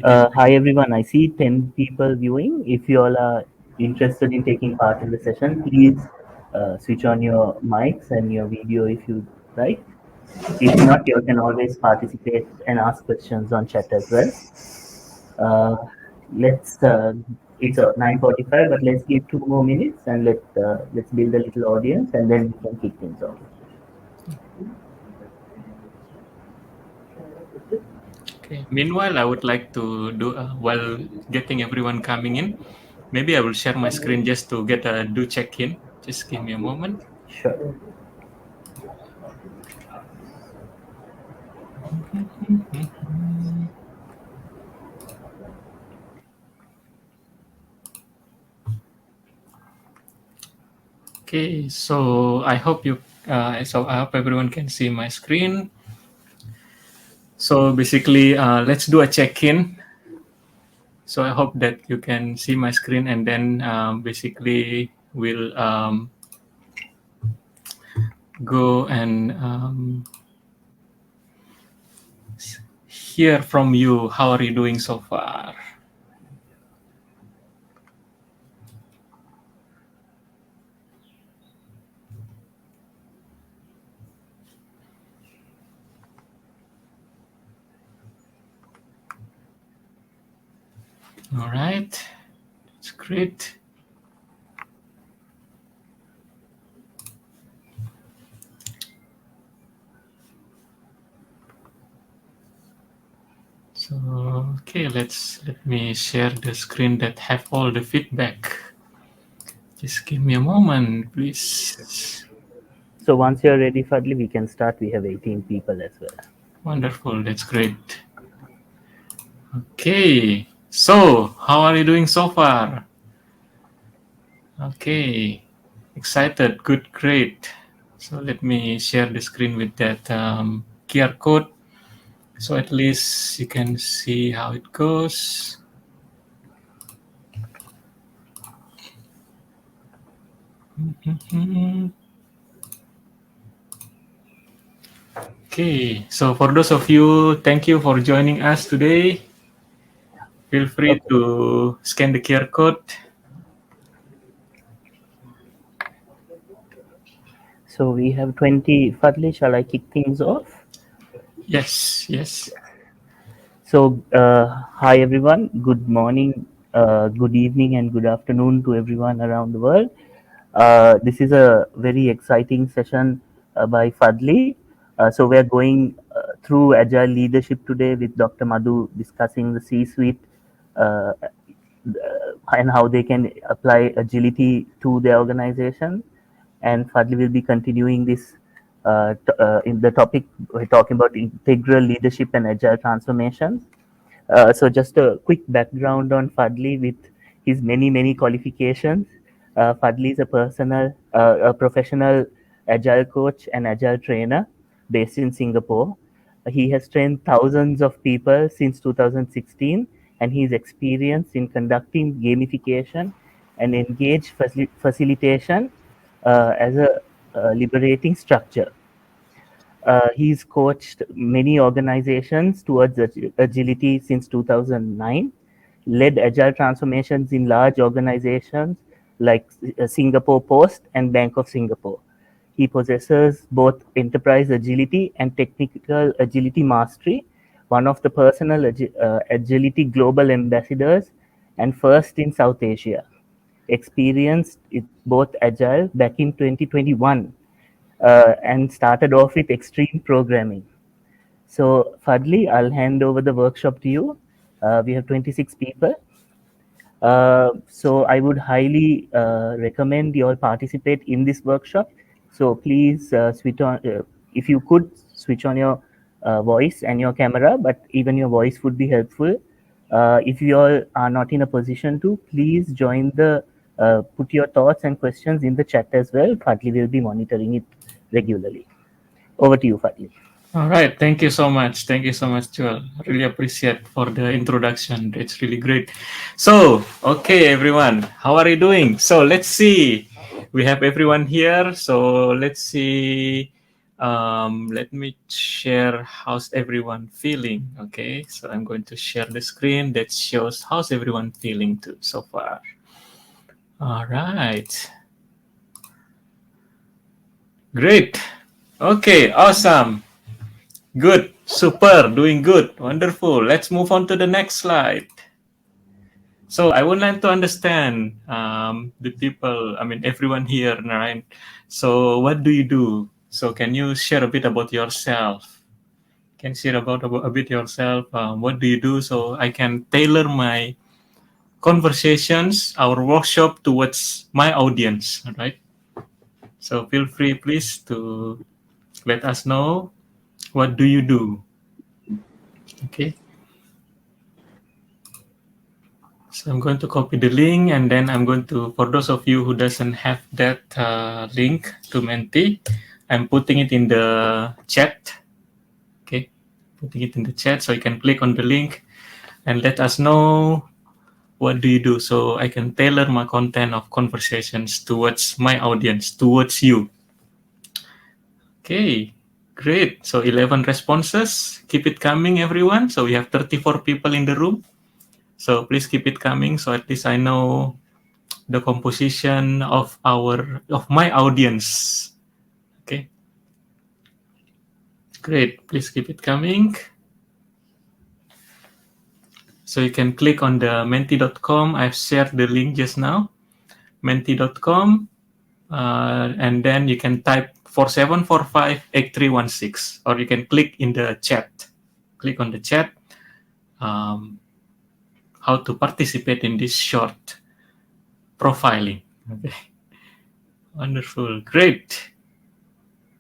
It is Hi everyone, I see 10 people viewing. If you all are interested in taking part in the session, please switch on your mics and your video if you like. If not, you can always participate and ask questions on chat as well. Uh, let's it's 9:45, but let's give 2 more minutes and let's build a little audience and then we can kick things off. okay. Meanwhile, I would like to do while getting everyone coming in. Maybe I will share my screen just to get a do check in. Just give me a moment. Sure. Okay, so I hope you. So I hope everyone can see my screen. So basically, let's do a check in. So I hope that you can see my screen, and then basically we'll go and hear from you. How are you doing so far? All right, it's great. So okay, let me share the screen that have all the feedback. Just give me a moment, please. So once you're ready, Fadli, we can start. We have 18 people as well. Wonderful, that's great. Okay, so how are you doing so far? Okay, excited, good, great. So let me share the screen with that QR code. So at least you can see how it goes. Okay, so for those of you, thank you for joining us today. Feel free Okay. to scan the QR code. So we have 20. Fadli, shall I kick things off? Yes, yes. So, hi everyone. Good morning, good evening, and good afternoon to everyone around the world. This is a very exciting session by Fadli. So, we are going through agile leadership today with Dr. Madhu discussing the C suite and how they can apply agility to their organization. And Fadli will be continuing this in the topic. We're talking about integral leadership and agile transformations. So just a quick background on Fadli with his many qualifications. Fadli is a professional agile coach and agile trainer based in Singapore. He has trained thousands of people since 2016, and he is experienced in conducting gamification and engage facilitation as a liberating structure. He's coached many organizations towards agility since 2009, led agile transformations in large organizations like Singapore Post and Bank of Singapore. He possesses both enterprise agility and technical agility mastery, one of the personal agility global ambassadors, and first in South Asia. Experienced it both agile back in 2021 and started off with extreme programming. So, Fadli, I'll hand over the workshop to you. We have 26 people. So, I would highly recommend you all participate in this workshop. So, please switch on, if you could, switch on your voice and your camera, but even your voice would be helpful. If you all are not in a position to, please join put your thoughts and questions in the chat as well. Fadli will be monitoring it regularly. Over to you, Fadli. All right. Thank you so much. Thank you so much, Joel. Really appreciate for the introduction. It's really great. So, okay, everyone, how are you doing? So let's see. We have everyone here. So let's see. Let me share how's everyone feeling. Okay, so I'm going to share the screen that shows how's everyone feeling too so far. All right, great. Okay, awesome. Good, super, doing good, wonderful. Let's move on to the next slide. So I would like to understand the people, I mean, everyone here, right? So what do you do? So can you share a bit about yourself? Can share about a bit yourself. What do you do so I can tailor my conversations, our workshop towards my audience, right? So feel free, please, to let us know what do you do. Okay. So I'm going to copy the link and then I'm going to, for those of you who doesn't have that link to Menti, I'm putting it in the chat. Okay, putting it in the chat so you can click on the link and let us know what do you do so I can tailor my content of conversations towards my audience, towards you. Okay, great. So 11 responses. Keep it coming, everyone. So we have 34 people in the room. So please keep it coming so at least I know the composition of my audience. Okay, great. Please keep it coming. So you can click on the menti.com. I've shared the link just now. Menti.com. And then you can type 47458316 or you can click in the chat. Click on the chat. How to participate in this short profiling. Okay. Wonderful. Great.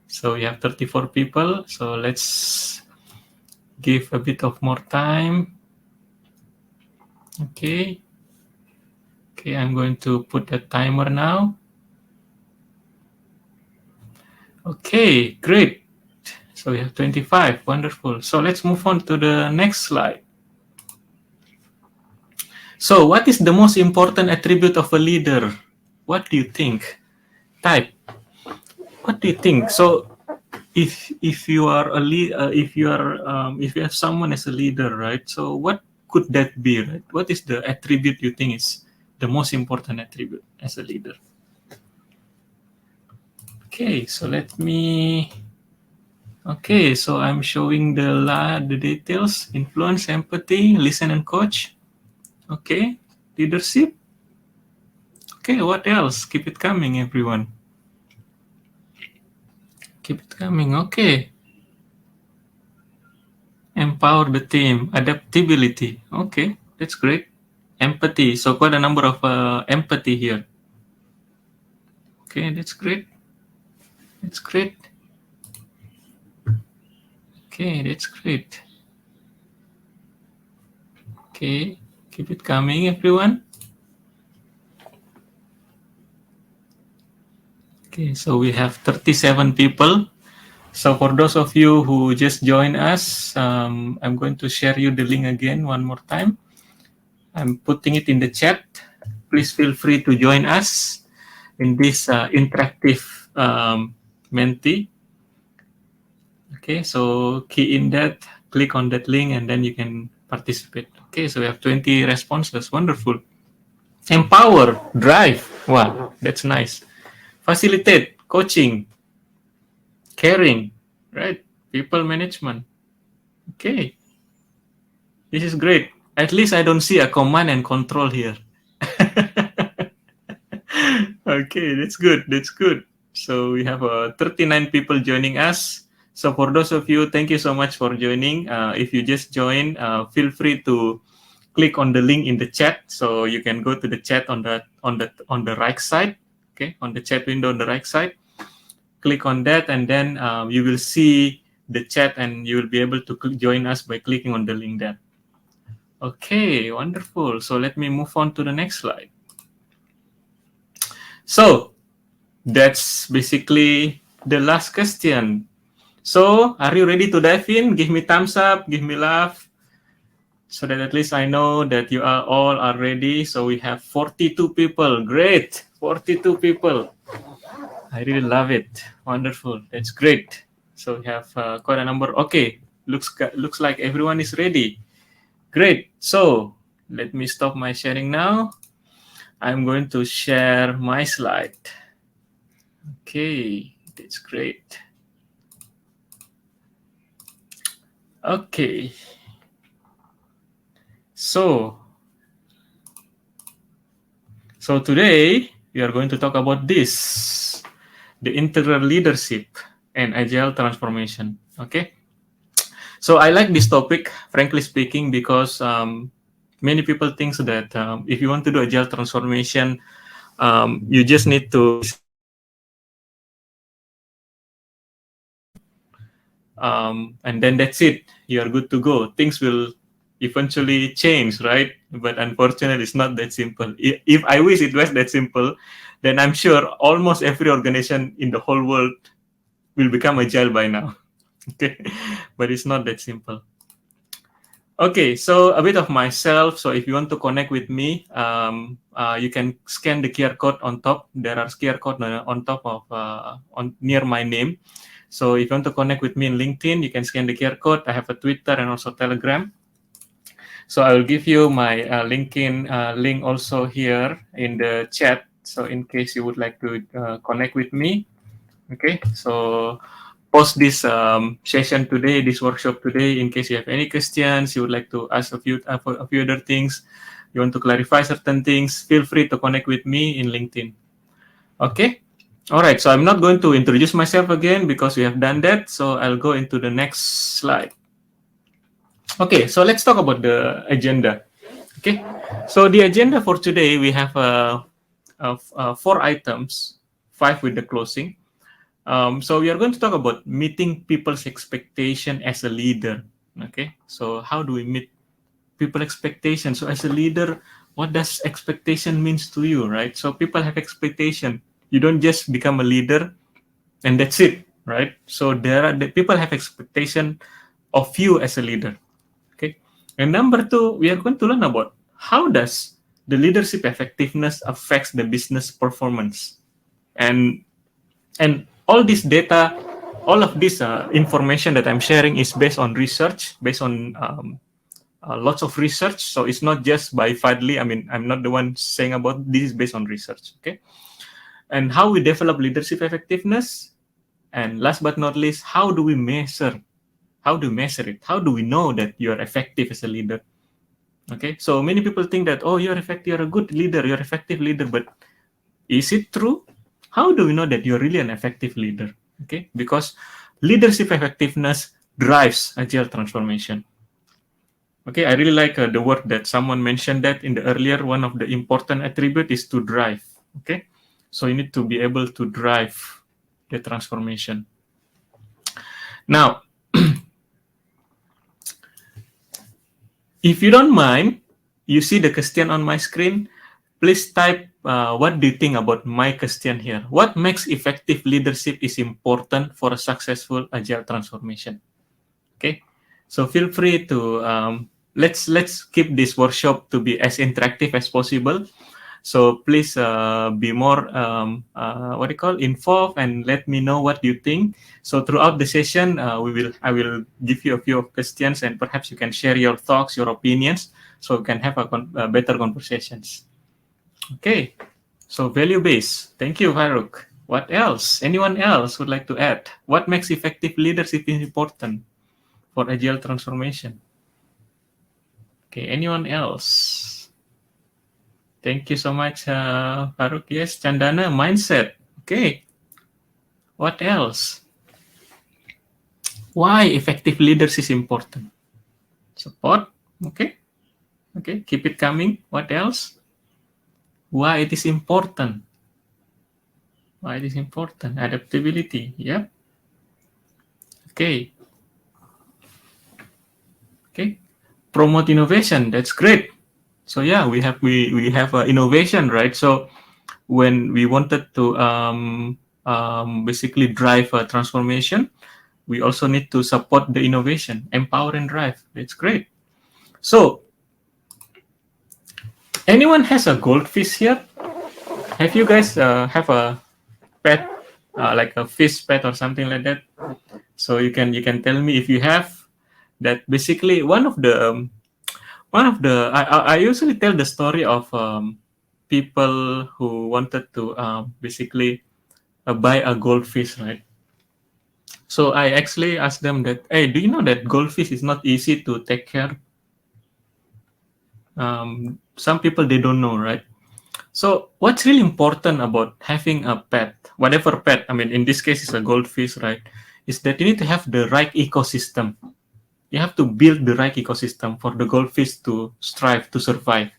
So we have 34 people. So let's give a bit of more time. Okay. Okay, I'm going to put the timer now. Okay, great. So we have 25. Wonderful. So let's move on to the next slide. So what is the most important attribute of a leader? What do you think? Type. What do you think? So if you are a lead, if you have someone as a leader, right? So what could that be, right? What is the attribute you think is the most important attribute as a leader? Okay, so let me. Okay, so I'm showing the details: influence, empathy, listen, and coach. Okay, leadership. Okay, what else? Keep it coming, everyone. Keep it coming. Okay, empower the team, adaptability. Okay, that's great. Empathy. So quite a number of empathy here. Okay, that's great. That's great. Okay, that's great. Okay, keep it coming, everyone. Okay, so we have 37 people. So for those of you who just joined us, I'm going to share you the link again one more time. I'm putting it in the chat. Please feel free to join us in this interactive Menti. Okay, so key in that, click on that link, and then you can participate. Okay, so we have 20 responses. Wonderful. Empower, drive. Wow, that's nice. Facilitate, coaching, caring, right? People management. Okay, this is great. At least I don't see a command and control here. Okay, that's good. That's good. So we have 39 people joining us. So for those of you, thank you so much for joining. If you just joined, feel free to click on the link in the chat. So you can go to the chat on the right side. Okay, on the chat window on the right side. Click on that, and then you will see the chat, and you will be able to join us by clicking on the link there. Okay, wonderful. So let me move on to the next slide. So that's basically the last question. So are you ready to dive in? Give me thumbs up, give me love, so that at least I know that you are all are ready. So we have 42 people. Great, 42 people. I really love it. Wonderful. That's great. So we have quite a number. Okay, looks like everyone is ready. Great. So let me stop my sharing now. I'm going to share my slide. Okay, that's great. Okay. So today we are going to talk about this, the integral leadership and agile transformation. Okay. So I like this topic, frankly speaking, because many people think that if you want to do agile transformation, you just need to and then that's it. You are good to go. Things will eventually change, right? But unfortunately, it's not that simple. If I wish it was that simple, then I'm sure almost every organization in the whole world will become agile by now. Okay, but it's not that simple. Okay, so a bit of myself. So if you want to connect with me, you can scan the QR code on top. There are QR code on top of on near my name. So if you want to connect with me in LinkedIn, you can scan the QR code. I have a Twitter and also Telegram. So I will give you my LinkedIn link also here in the chat. So in case you would like to connect with me, okay. So post this session today, this workshop today, in case you have any questions, you would like to ask a few other things, you want to clarify certain things, feel free to connect with me in LinkedIn. Okay. All right. So I'm not going to introduce myself again because we have done that. So I'll go into the next slide. Okay. So let's talk about the agenda. Okay. So the agenda for today, we have four items, five with the closing. So we are going to talk about meeting people's expectation as a leader. Okay, so how do we meet people expectation? So as a leader, what does expectation means to you, right? So people have expectation. You don't just become a leader and that's it, right? So the people have expectation of you as a leader. Okay, and number two, we are going to learn about how does the leadership effectiveness affects the business performance, and all this data, all of this information that I'm sharing is based on research, based on lots of research. So it's not just by Fadli. I mean, I'm not the one saying about this, is based on research. Okay. And how we develop leadership effectiveness. And last but not least, how do we measure? How do we measure it? How do we know that you are effective as a leader? Okay. So many people think that, oh, you're effective, you're a good leader, you're an effective leader, but is it true? How do we know that you're really an effective leader? Okay, because leadership effectiveness drives agile transformation. Okay, I really like the word that someone mentioned that in the earlier. One of the important attribute is to drive. Okay, so you need to be able to drive the transformation. Now, if you don't mind, you see the question on my screen. Please type what do you think about my question here. What makes effective leadership is important for a successful agile transformation? Okay, so feel free to let's keep this workshop to be as interactive as possible. So please be more what do you call involved and let me know what you think. So throughout the session, I will give you a few questions and perhaps you can share your thoughts, your opinions, so we can have a better conversations. Okay, so value based. Thank you, Farooq. What else? Anyone else would like to add? What makes effective leadership important for agile transformation? Okay, anyone else? Thank you so much, Farooq. Yes, Chandana, mindset. Okay, what else? Why effective leaders is important? Support. Okay, okay, keep it coming. What else? Why it is important? Why it is important? Adaptability. Yeah. Okay. Okay. Promote innovation. That's great. So yeah, we have innovation, right? So when we wanted to basically drive a transformation, we also need to support the innovation, empower and drive. That's great. So anyone has a goldfish here? Have you guys have a pet, like a fish pet or something like that? So you can tell me if you have that. Basically, one of the I usually tell the story of people who wanted to basically buy a goldfish, right? So I actually asked them that, hey, do you know that goldfish is not easy to take care? Some people they don't know, right? So what's really important about having a pet, whatever pet, I mean, in this case it's a goldfish, right? Is that you need to have the right ecosystem. You have to build the right ecosystem for the goldfish to strive to survive.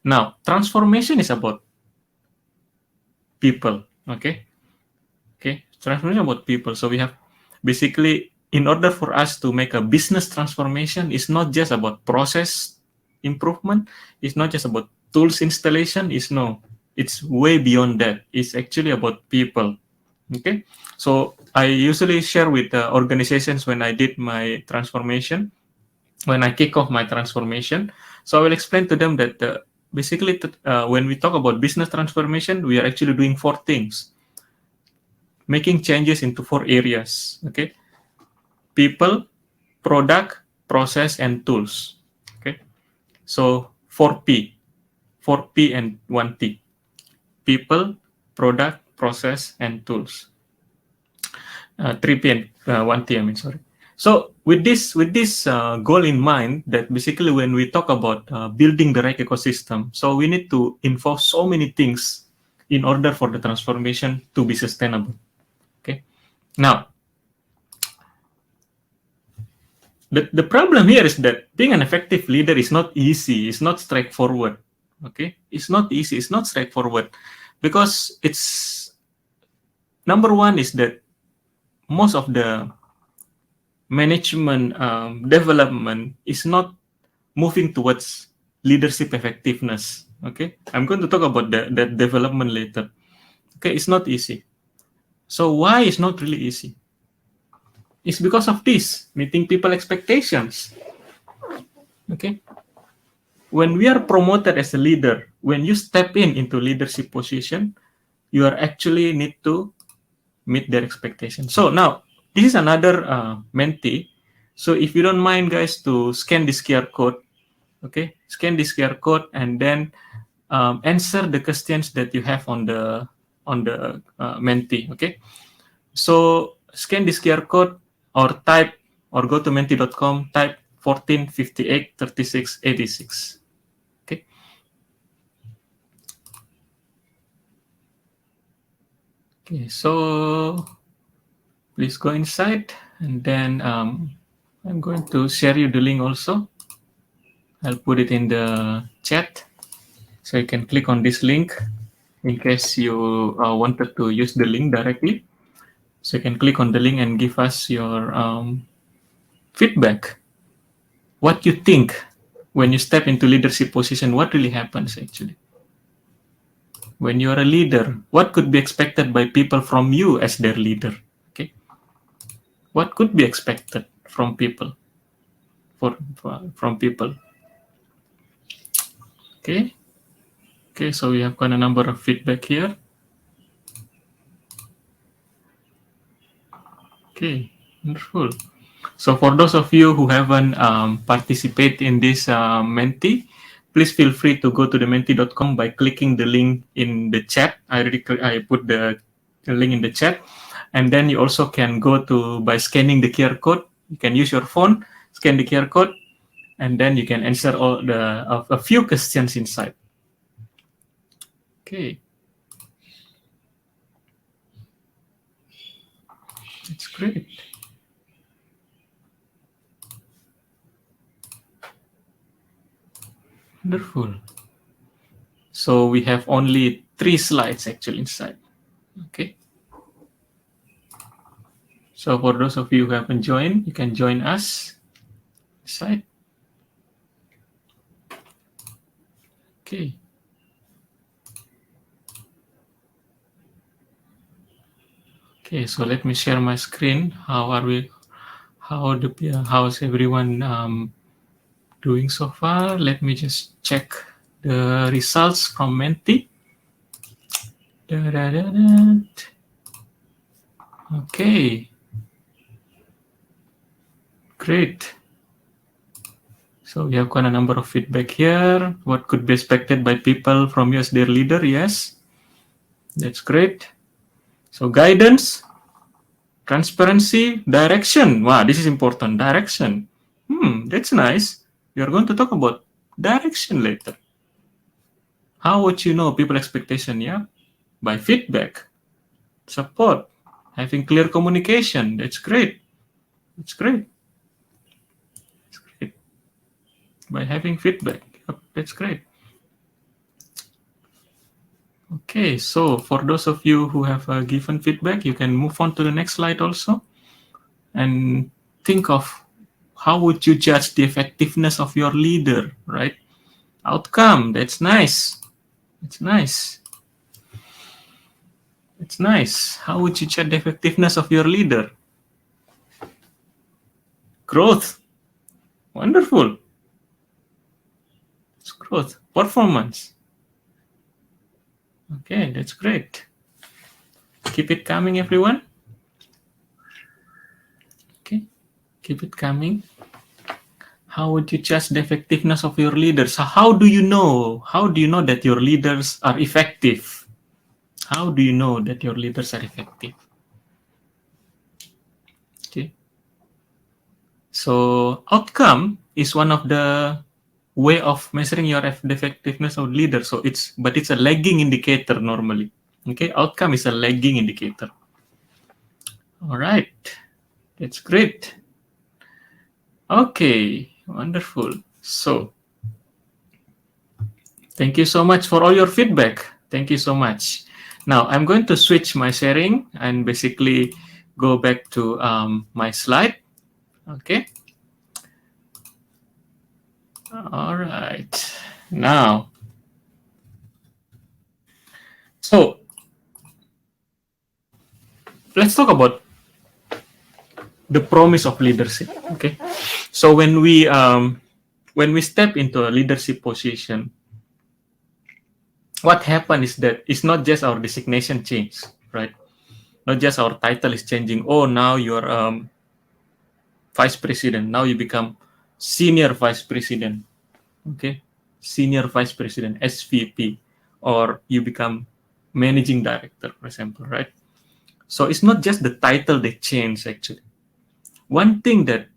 Now, transformation is about people. Okay, transformation about people. So we have basically, in order for us to make a business transformation, it's not just about process improvement. It's not just about tools installation. It's way beyond that. It's actually about people. Okay, so I usually share with the organizations when I did my transformation, when I kick off my transformation. So I will explain to them that basically, when we talk about business transformation, we are actually doing four things, making changes into four areas. Okay, people, product, process, and tools. Okay, so 4P, 4P and 1T: people, product, process, and tools. 3P and 1T, I mean, sorry. So with this goal in mind, that basically when we talk about building the right ecosystem, so we need to involve so many things in order for the transformation to be sustainable. Okay. Now, the problem here is that being an effective leader is not easy. It's not straightforward. Okay, it's not easy. It's not straightforward because it's number one is that most of the management development is not moving towards leadership effectiveness. Okay, I'm going to talk about that development later. Okay, it's not easy. So why it's not really easy? It's because of this meeting people expectations. Okay, when we are promoted as a leader, when you step in into leadership position, you are actually need to meet their expectations. So now this is another mentee. So if you don't mind, guys, to scan this QR code, okay, scan this QR code and then answer the questions that you have on the mentee. Okay, so scan this QR code or type or go to mentee.com, type 1458 36 86. Okay. Okay, so please go inside and then I'm going to share you the link also. I'll put it in the chat so you can click on this link in case you wanted to use the link directly. So you can click on the link and give us your feedback. What you think when you step into leadership position, what really happens actually? When you are a leader, what could be expected by people from you as their leader? Okay, what could be expected from people from people? Okay, okay. So we have got a number of feedback here. Okay, wonderful. So for those of you who haven't participated in this Menti, please feel free to go to the menti.com by clicking the link in the chat. I put the link in the chat, and then you also can go to by scanning the QR code. You can use your phone, scan the QR code, and then you can answer all a few questions inside. Okay, that's great. Wonderful. So we have only 3 slides actually inside. Okay. So for those of you who haven't joined, you can join us inside. Okay. Okay, so let me share my screen. How are we? How's everyone doing so far? Let me just check the results from Menti. Okay. Great. So we have quite a number of feedback here. What could be expected by people from you as their leader? Yes, that's great. So guidance, transparency, direction. Wow, this is important. Direction. That's nice. We are going to talk about direction later. How would you know people expectation? Yeah, by feedback, support, having clear communication. That's great. That's great. That's great. By having feedback. Yep, that's great. Okay, so for those of you who have given feedback, you can move on to the next slide also and think of how would you judge the effectiveness of your leader, right? Outcome, that's nice. It's nice. It's nice. How would you judge the effectiveness of your leader? Growth. Wonderful. It's growth. Performance. Okay, that's great. Keep it coming, everyone. Okay, keep it coming. How would you judge the effectiveness of your leaders? So how do you know? How do you know that your leaders are effective? How do you know that your leaders are effective? Okay. So outcome is one of the way of measuring your the effectiveness of leader. So it's a lagging indicator normally. Okay, outcome is a lagging indicator. All right, that's great. Okay, wonderful. So thank you so much for all your feedback. Thank you so much. Now I'm going to switch my sharing and basically go back to my slide. Okay. All right. Now, so let's talk about the promise of leadership. Okay. So when we step into a leadership position, what happens is that it's not just our designation change, right? Not just our title is changing. Oh, now you're vice president. Now you become senior vice president. Okay, senior vice president, SVP, or you become managing director, for example, right? So it's not just the title they change, actually. One thing that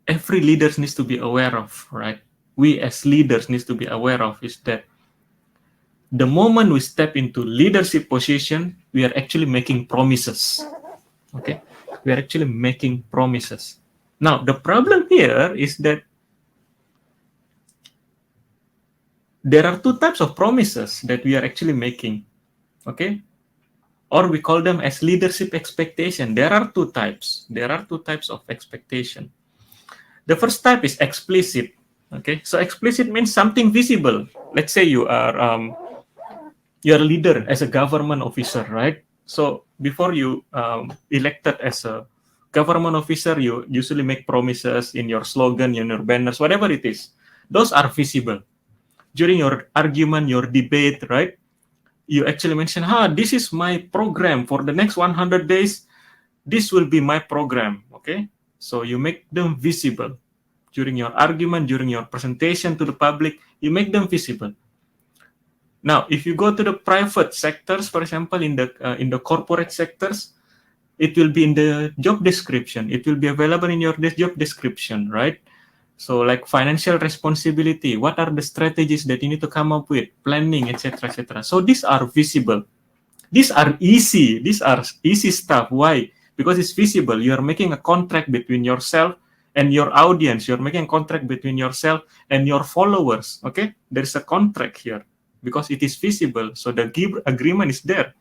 every leader needs to be aware of, right? We as leaders needs to be aware of is that the moment we step into leadership position, we are actually making promises. Okay, we are actually making promises. Now, the problem here is that there are two types of promises that we are actually making. Okay, or we call them as leadership expectation. There are two types. There are two types of expectation. The first type is explicit. Okay, so explicit means something visible. Let's say you're a leader as a government officer, right? So before you elected as a government officer, you usually make promises in your slogan, in your banners, whatever it is. Those are visible. During your argument, your debate, right? You actually mention, this is my program for the next 100 days. This will be my program, okay? So you make them visible. During your argument, during your presentation to the public, you make them visible. Now, if you go to the private sectors, for example, in the corporate sectors, it will be in the job description. It will be available in your job description, right? So like financial responsibility, what are the strategies that you need to come up with, planning, etc., etc. So these are visible. These are easy. These are easy stuff. Why? Because it's visible. You are making a contract between yourself and your audience. You're making a contract between yourself and your followers. Okay? There's a contract here because it is visible. So the agreement is there.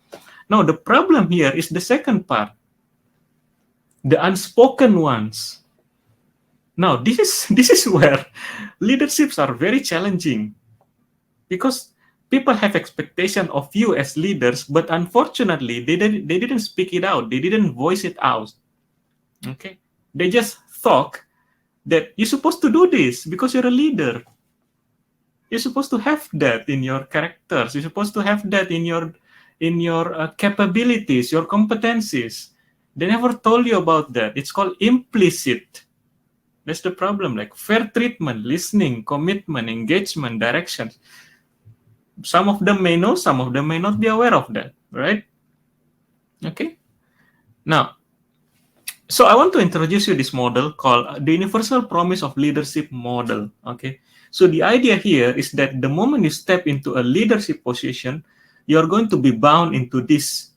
Now, the problem here is the second part, the unspoken ones. Now, this is where leaderships are very challenging because people have expectation of you as leaders, but unfortunately, they didn't speak it out. They didn't voice it out. Okay, they just thought that you're supposed to do this because you're a leader. You're supposed to have that in your characters. You're supposed to have that in your capabilities, your competencies. They never told you about that. It's called implicit. That's the problem. Like fair treatment, listening, commitment, engagement, direction. Some of them may know, some of them may not be aware of that, right? Okay. Now, so I want to introduce you this model called the Universal Promise of Leadership model. Okay. So the idea here is that the moment you step into a leadership position, you're going to be bound into this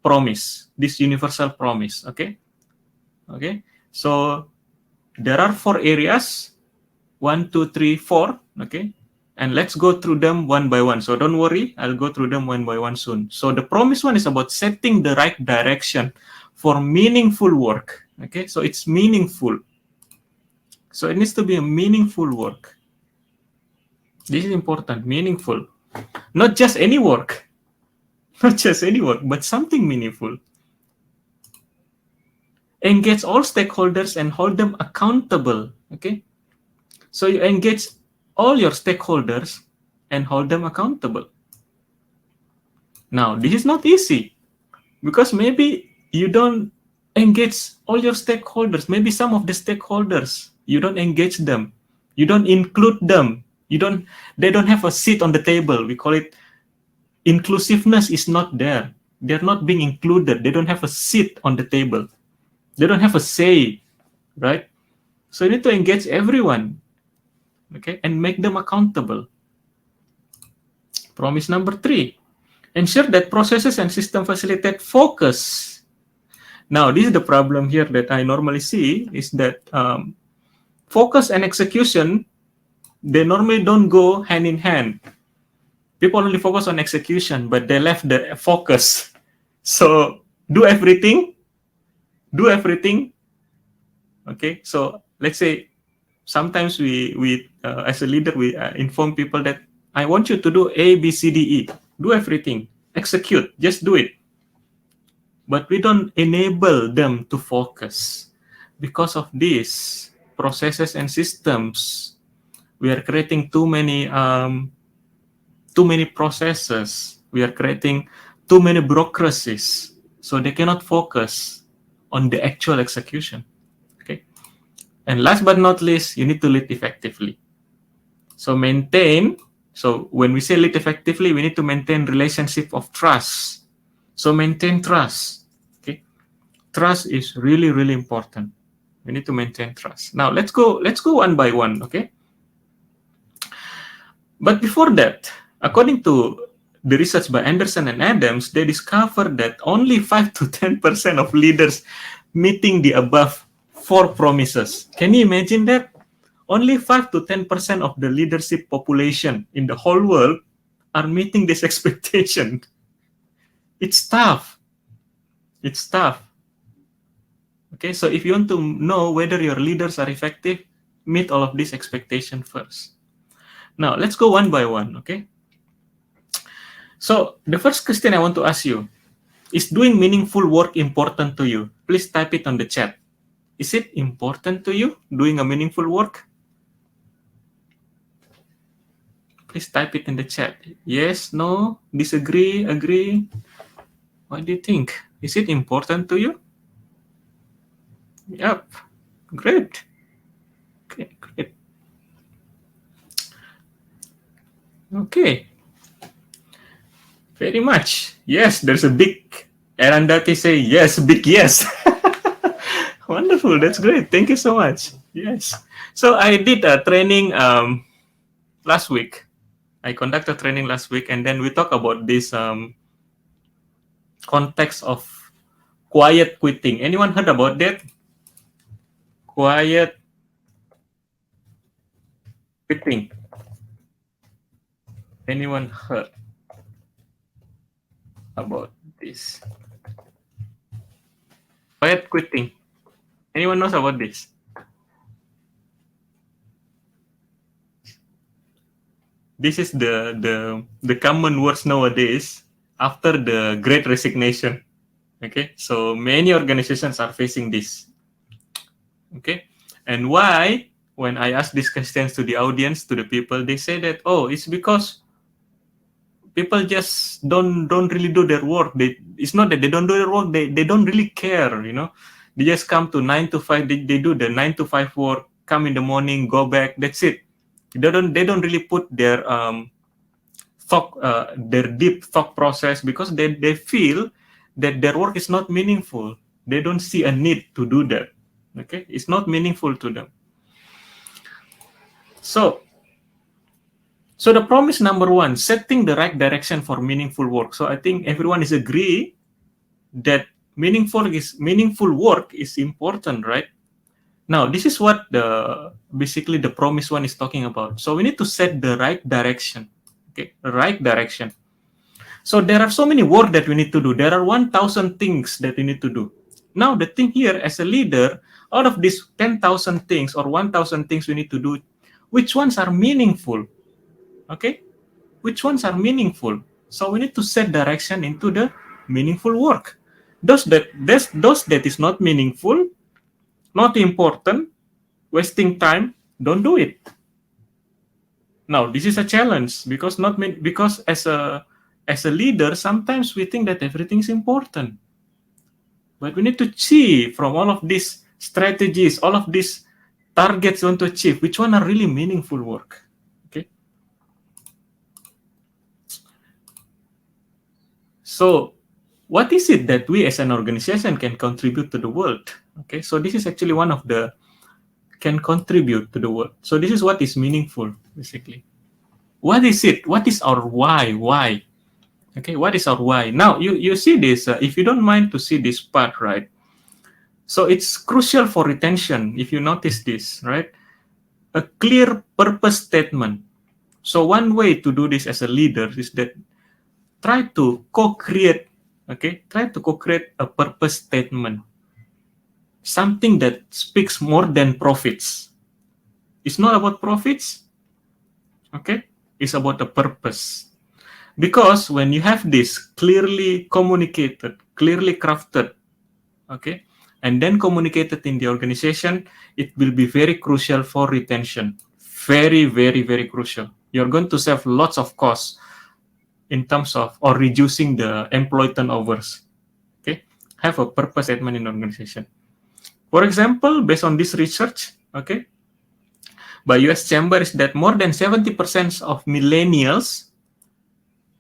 promise, this universal promise. Okay. Okay. So there are 4 areas, 1, 2, 3, 4. Okay. And let's go through them one by one. So don't worry, I'll go through them one by one soon. So the promise one is about setting the right direction for meaningful work. Okay, so it's meaningful. So it needs to be a meaningful work. This is important, meaningful. Not just any work, not just any work, but something meaningful. Engage all stakeholders and hold them accountable. Okay, so you engage all your stakeholders and hold them accountable. Now, this is not easy because maybe you don't engage all your stakeholders. Maybe some of the stakeholders, you don't engage them. You don't include them. They don't have a seat on the table. We call it inclusiveness is not there. They're not being included. They don't have a seat on the table. They don't have a say, right? So you need to engage everyone, okay, and make them accountable. Promise number 3, ensure that processes and system facilitate focus. Now, this is the problem here that I normally see is that focus and execution, they normally don't go hand in hand. People only focus on execution, but they left the focus. So do everything. Okay, so let's say sometimes we as a leader, we inform people that I want you to do A, B, C, D, E. Do everything. Execute. Just do it. But we don't enable them to focus. Because of this, processes and systems, we are creating too many processes. We are creating too many bureaucracies. So they cannot focus on the actual execution. Okay. And last but not least, you need to lead effectively. So when we say lead effectively, we need to maintain relationship of trust. So maintain trust. Okay. Trust is really, really important. We need to maintain trust. Now let's go one by one, okay? But before that, according to the research by Anderson and Adams, they discovered that only 5 to 10% of leaders meeting the above 4 promises. Can you imagine that? Only 5 to 10% of the leadership population in the whole world are meeting this expectation. It's tough. It's tough. Okay, so if you want to know whether your leaders are effective, meet all of these expectations first. Now, let's go one by one, okay? So, the first question I want to ask you, is doing meaningful work important to you? Please type it on the chat. Is it important to you, doing a meaningful work? Please type it in the chat. Yes, no, disagree, agree. What do you think? Is it important to you? Yep, great. Okay, great. Okay. Very much. Yes, there's a big Arandati say yes, big yes. Wonderful, that's great. Thank you so much. Yes. So I did a training last week. I conducted training last week, and then we talk about this context of quiet quitting. Anyone heard about that? Quiet quitting. Anyone heard about this? Quiet quitting. Anyone knows about this? This is the common words nowadays after the Great Resignation. Okay, so many organizations are facing this. Okay, and why? When I ask these questions to the audience, to the people, they say that, oh, it's because people just don't really do their work. It's not that they don't do their work, they don't really care, you know. They just come to 9 to 5, they do the 9 to 5 work, come in the morning, go back, that's it. They don't really put their their deep thought process, because they feel that their work is not meaningful. They don't see a need to do that. Okay, it's not meaningful to them. So so the promise number one, setting the right direction for meaningful work. So I think everyone is agree that meaningful work is important, right? Now this is what basically the promise one is talking about. So we need to set the right direction. Okay, right direction. So there are so many work that we need to do. There are 1,000 things that we need to do. Now the thing here, as a leader, out of these 10,000 things or 1,000 things we need to do, which ones are meaningful? Okay, which ones are meaningful? So we need to set direction into the meaningful work. Those that is not meaningful, not important, wasting time, don't do it. Now this is a challenge, because not because as a leader, sometimes we think that everything is important, but we need to see from all of these strategies, all of these targets you want to achieve, which one are really meaningful work. Okay, so what is it that we as an organization can contribute to the world? Okay, so this is actually one of the can contribute to the world. So this is what is meaningful, basically. What is it? What is our why? Why? Okay, what is our why? Now, you see this, if you don't mind to see this part, right? So it's crucial for retention, if you notice this, right? A clear purpose statement. So one way to do this as a leader is that try to co-create, okay? Try to co-create a purpose statement. Something that speaks more than profits. It's not about profits, okay? It's about the purpose. Because when you have this clearly communicated, clearly crafted, okay, and then communicated in the organization, it will be very crucial for retention. Very, very, very crucial. You're going to save lots of costs in terms of or reducing the employee turnovers. Okay, have a purpose statement in the organization. For example, based on this research, okay, by US Chamber, is that more than 70% of millennials,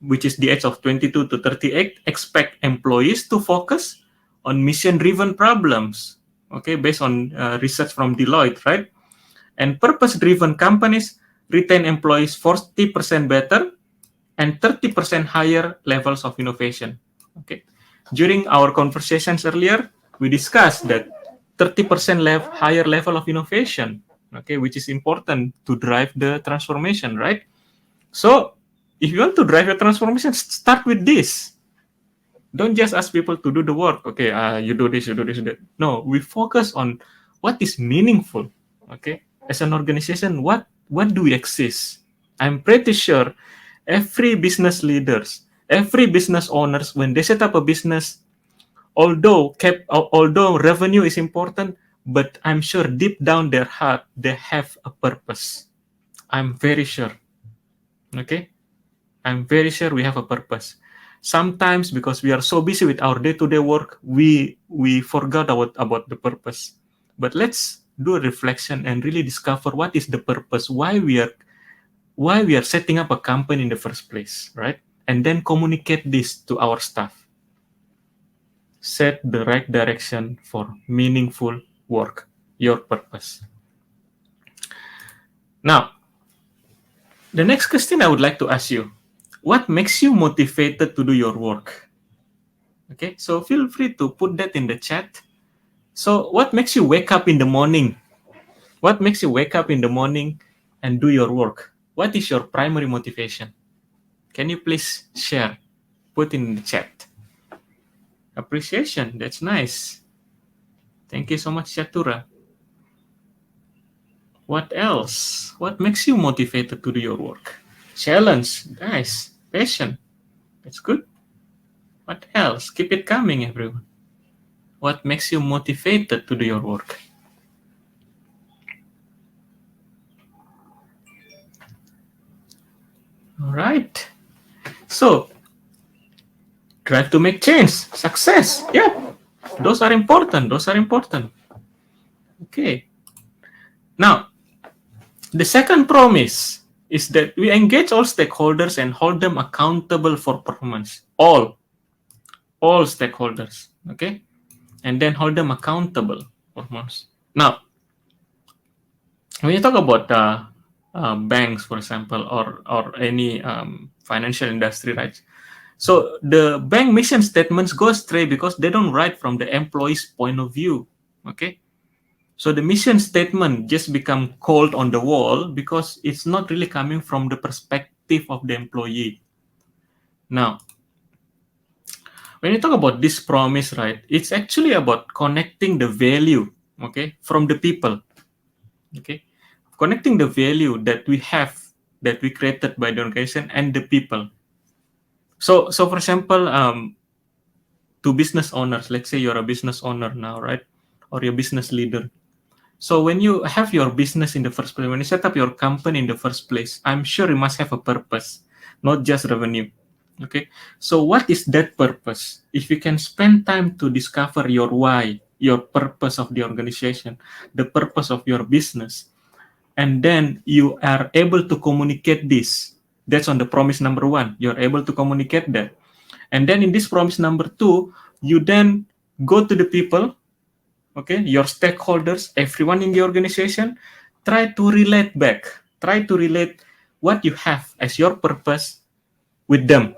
which is the age of 22 to 38, expect employees to focus on mission-driven problems, okay, based on research from Deloitte, right? And purpose-driven companies retain employees 40% better and 30% higher levels of innovation, okay? During our conversations earlier, we discussed that 30% higher level of innovation, okay, which is important to drive the transformation, right? So if you want to drive a transformation, start with this. Don't just ask people to do the work. Okay, you do this, you do this, you do that. No, we focus on what is meaningful. Okay, as an organization, what do we exist? I'm pretty sure every business leaders, every business owners, when they set up a business, although revenue is important, but I'm sure deep down their heart they have a purpose. I'm very sure. Okay, I'm very sure we have a purpose. Sometimes because we are so busy with our day-to-day work, we forgot about the purpose. But let's do a reflection and really discover what is the purpose, why we are setting up a company in the first place, right? And then communicate this to our staff. Set the right direction for meaningful work, your purpose. Now, the next question I would like to ask you, what makes you motivated to do your work? Okay, so feel free to put that in the chat. So what makes you wake up in the morning? What makes you wake up in the morning and do your work? What is your primary motivation? Can you please share? Put in the chat. Appreciation, that's nice. Thank you so much, Chatura. What else? What makes you motivated to do your work? Challenge, nice. Passion, that's good. What else? Keep it coming, everyone. What makes you motivated to do your work? All right. So, drive to make change, success. Yeah, those are important. Those are important. Okay. Now, the second promise is that we engage all stakeholders and hold them accountable for performance. All stakeholders, okay? And then hold them accountable for performance. Now, when you talk about banks, for example, or any financial industry, right? So the bank mission statements go astray because they don't write from the employee's point of view. Okay, so the mission statement just become cold on the wall because it's not really coming from the perspective of the employee. Now, when you talk about this promise, right, it's actually about connecting the value, okay, from the people. Okay, connecting the value that we have, that we created by the organization and the people. So for example, to business owners, let's say you're a business owner now, right, or you're a business leader. So when you have your business in the first place, when you set up your company in the first place, I'm sure you must have a purpose, not just revenue. Okay, so what is that purpose? If you can spend time to discover your why, your purpose of the organization, the purpose of your business, and then you are able to communicate this. That's on the promise number one. You're able to communicate that. And then in this promise number two, you then go to the people, okay, your stakeholders, everyone in the organization, try to relate back, try to relate what you have as your purpose with them.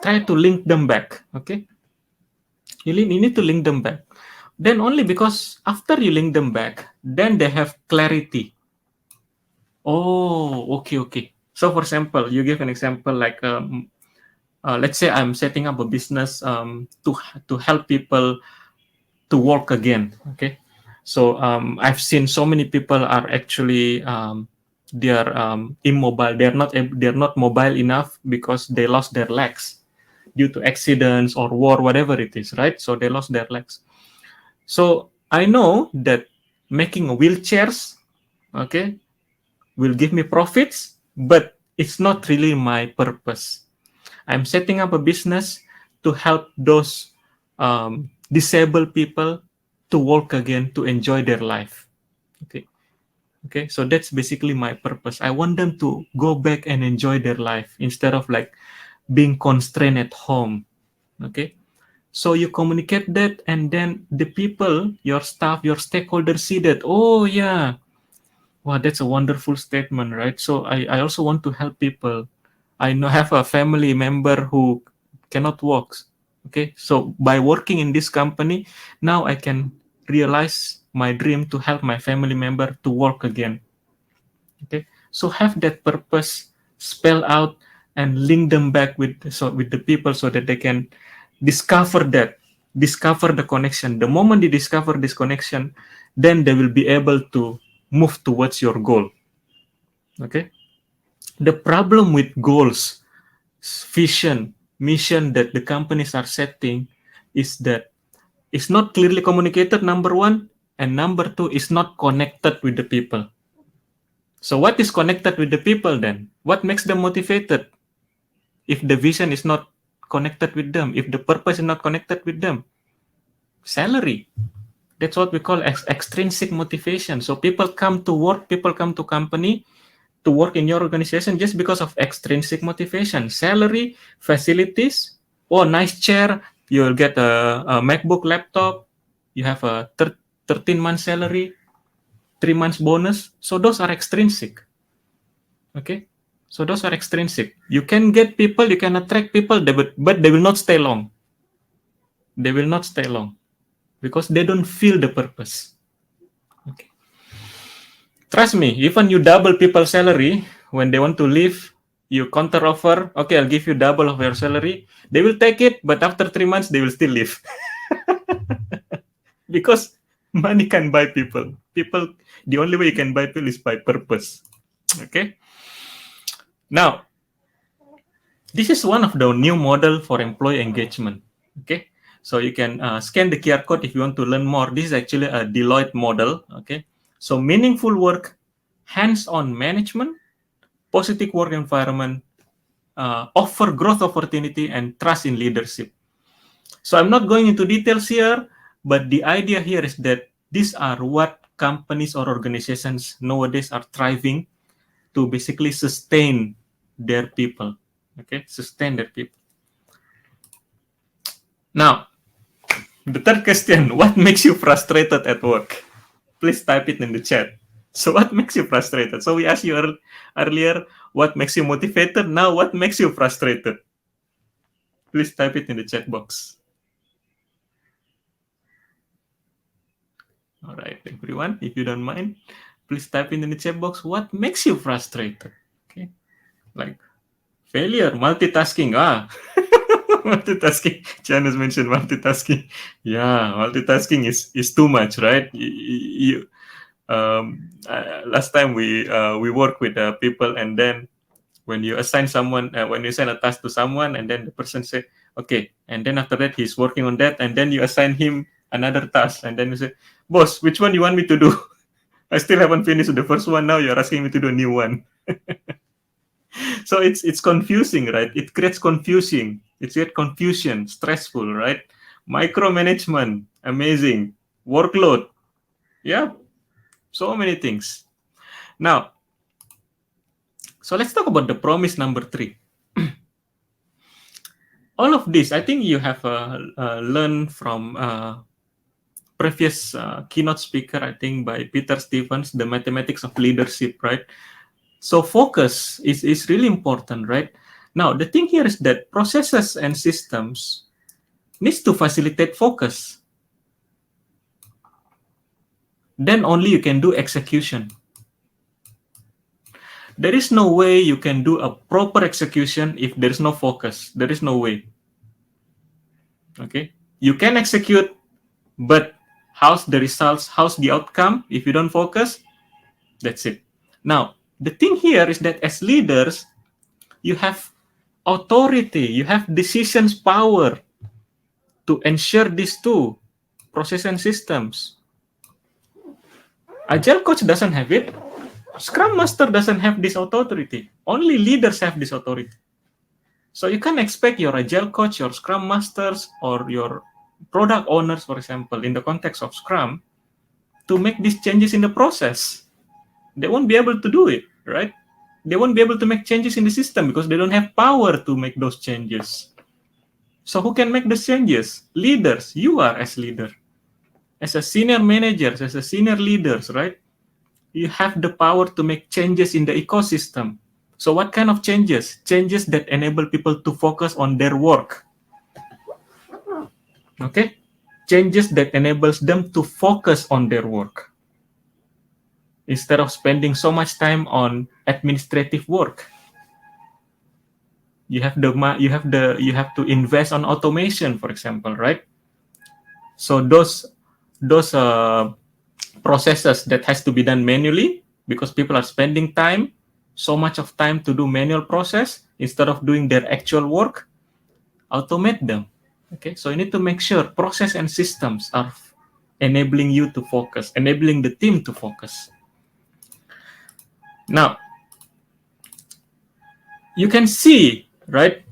Try to link them back, okay? You need to link them back. Then only because after you link them back, then they have clarity. Oh, okay, okay. So, for example, you give an example like, let's say I'm setting up a business to help people to work again. Okay, so I've seen so many people are actually they are immobile. They're not mobile enough because they lost their legs due to accidents or war, whatever it is, right? So they lost their legs. So I know that making wheelchairs, okay, will give me profits, but it's not really my purpose. I'm setting up a business to help those disabled people to work again, to enjoy their life. Okay. Okay. So that's basically my purpose. I want them to go back and enjoy their life instead of like being constrained at home. Okay. So you communicate that, and then the people, your staff, your stakeholders see that, oh, yeah, wow, that's a wonderful statement, right? So I also want to help people. I know have a family member who cannot walk. Okay, so by working in this company, now I can realize my dream to help my family member to walk again. Okay, so have that purpose spell out and link them back with the people so that they can discover that, discover the connection. The moment they discover this connection, then they will be able to move towards your goal. Okay, the problem with goals, vision, mission that the companies are setting is that it's not clearly communicated, number one, and number two is not connected with the people. So what is connected with the people then? What makes them motivated if the vision is not connected with them, if the purpose is not connected with them? Salary. That's what we call extrinsic motivation. So people come to work, people come to company to work in your organization just because of extrinsic motivation, salary, facilities. Oh, nice chair. You'll get a MacBook laptop. You have a 13-month salary, 3 months bonus. So those are extrinsic. Okay. So those are extrinsic. You can get people, you can attract people, but they will not stay long. They will not stay long because they don't feel the purpose. Okay. Trust me, even you double people's salary when they want to leave, you counter offer, okay, I'll give you double of your salary. They will take it, but after 3 months, they will still leave. Because money can buy people. People, the only way you can buy people is by purpose. Okay. Now, this is one of the new model for employee engagement. Okay. So you can scan the QR code if you want to learn more. This is actually a Deloitte model. Okay. So meaningful work, hands-on management, positive work environment, offer growth opportunity, and trust in leadership. So I'm not going into details here, but the idea here is that these are what companies or organizations nowadays are thriving to basically sustain their people. Okay, sustain their people. Now, the third question: what makes you frustrated at work? Please type it in the chat. So, what makes you frustrated? So, we asked you earlier what makes you motivated. Now, what makes you frustrated? Please type it in the chat box. All right, everyone, if you don't mind, please type in the chat box what makes you frustrated. Okay, like failure, multitasking. Multitasking. Chan has mentioned multitasking. Yeah, multitasking is too much, right? Last time we work with people, and then when you assign someone, when you send a task to someone, and then the person say, okay, and then after that he's working on that, and then you assign him another task, and then you say, boss, which one you want me to do? I still haven't finished the first one. Now you're asking me to do a new one. So it's confusing, right? It creates confusing. It's get confusion, stressful, right? Micromanagement, amazing. Workload, yeah, so many things. Now, so let's talk about the promise number 3. All of this, I think you have learned from previous keynote speaker, I think by Peter Stevens, the mathematics of leadership, right? So focus is really important, right? Now, the thing here is that processes and systems needs to facilitate focus. Then only you can do execution. There is no way you can do a proper execution if there is no focus. There is no way. Okay? You can execute, but how's the results? How's the outcome? If you don't focus, that's it. Now, the thing here is that as leaders, you have authority, you have decisions power to ensure these two, process and systems. Agile coach doesn't have it. Scrum master doesn't have this authority. Only leaders have this authority. So you can expect your Agile coach, your Scrum masters, or your product owners, for example, in the context of Scrum, to make these changes in the process. They won't be able to do it, right? They won't be able to make changes in the system because they don't have power to make those changes. So who can make the changes? Leaders. You are as leader. As a senior managers, as a senior leaders, right? You have the power to make changes in the ecosystem. So what kind of changes? Changes that enable people to focus on their work. Okay? Changes that enables them to focus on their work instead of spending so much time on administrative work. You have to invest on automation, for example, right? So those processes that has to be done manually because people are spending time, so much of time to do manual process instead of doing their actual work, automate them. Okay, so you need to make sure process and systems are enabling you to focus, enabling the team to focus. Now, you can see, right?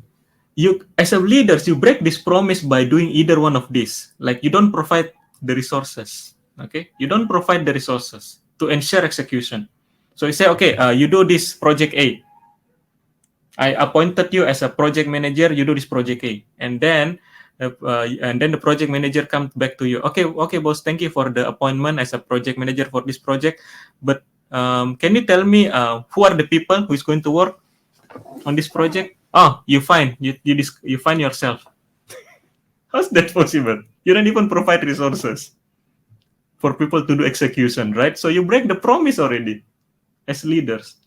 You as a leaders, you break this promise by doing either one of these. Like you don't provide the resources. Okay, you don't provide the resources to ensure execution. So you say, okay, you do this project A. I appointed you as a project manager. You do this project A, and then the project manager comes back to you. Okay, boss. Thank you for the appointment as a project manager for this project. But can you tell me who are the people who is going to work on this project? Oh, you find you find yourself. How's that possible? You don't even provide resources for people to do execution, right? So you break the promise already as leaders.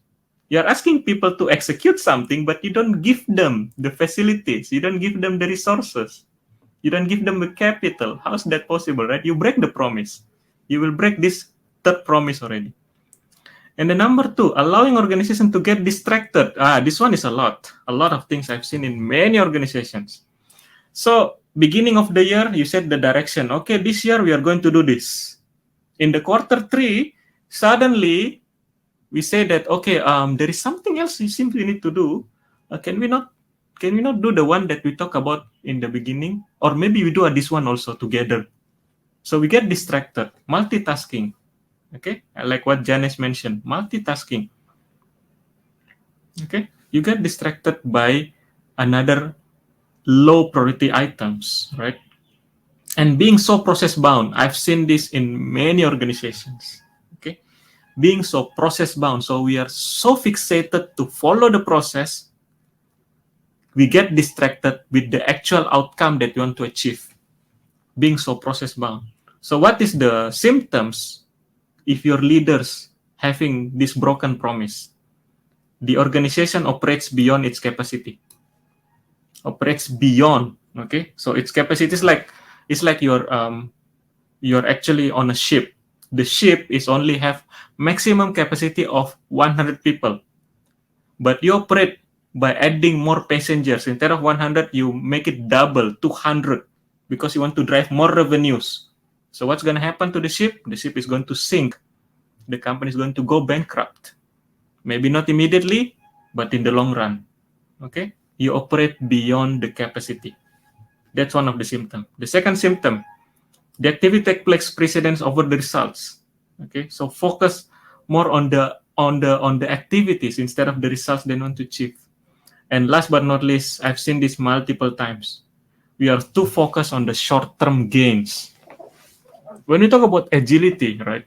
You're asking people to execute something, but you don't give them the facilities. You don't give them the resources. You don't give them the capital. How's that possible, right? You break the promise. You will break this third promise already. And the number 2, allowing organization to get distracted. This one is a lot of things I've seen in many organizations. So beginning of the year, you set the direction. Okay, this year we are going to do this. In the quarter 3, suddenly we say that, okay, there is something else you simply need to do. Can we not do the one that we talked about in the beginning? Or maybe we do this one also together. So we get distracted, multitasking. Okay, like what Janice mentioned, multitasking. Okay, you get distracted by another low priority items, right? And being so process bound, I've seen this in many organizations. Okay, being so process bound, so we are so fixated to follow the process, we get distracted with the actual outcome that we want to achieve. Being so process bound. So, what is the symptoms if your leaders having this broken promise? The organization operates beyond its capacity. Operates beyond. Okay, so its capacity is like you're actually on a ship. The ship is only have maximum capacity of 100 people, but you operate by adding more passengers. Instead of 100, you make it double, 200, because you want to drive more revenues. So what's going to happen to the ship? The ship is going to sink. The company is going to go bankrupt. Maybe not immediately, but in the long run. Okay? You operate beyond the capacity. That's one of the symptoms. The second symptom, the activity takes precedence over the results. Okay, so focus more on the activities instead of the results they want to achieve. And last but not least, I've seen this multiple times. We are too focused on the short-term gains. When we talk about agility, right?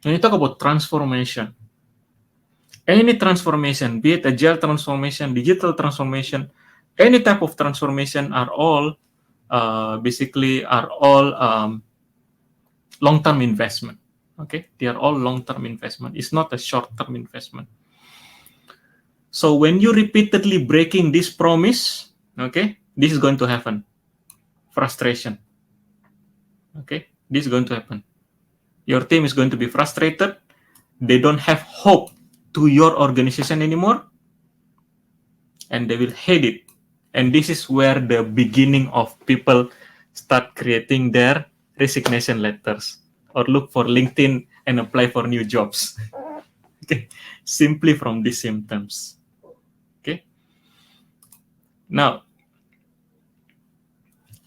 When you talk about transformation, any transformation, be it agile transformation, digital transformation, any type of transformation are all basically are all long-term investment. Okay, they are all long-term investment. It's not a short-term investment. So when you repeatedly breaking this promise, okay, this is going to happen. Frustration. Okay, this is going to happen. Your team is going to be frustrated. They don't have hope to your organization anymore, and they will hate it. And this is where the beginning of people start creating their resignation letters or look for LinkedIn and apply for new jobs. Okay, simply from these symptoms. Okay. Now,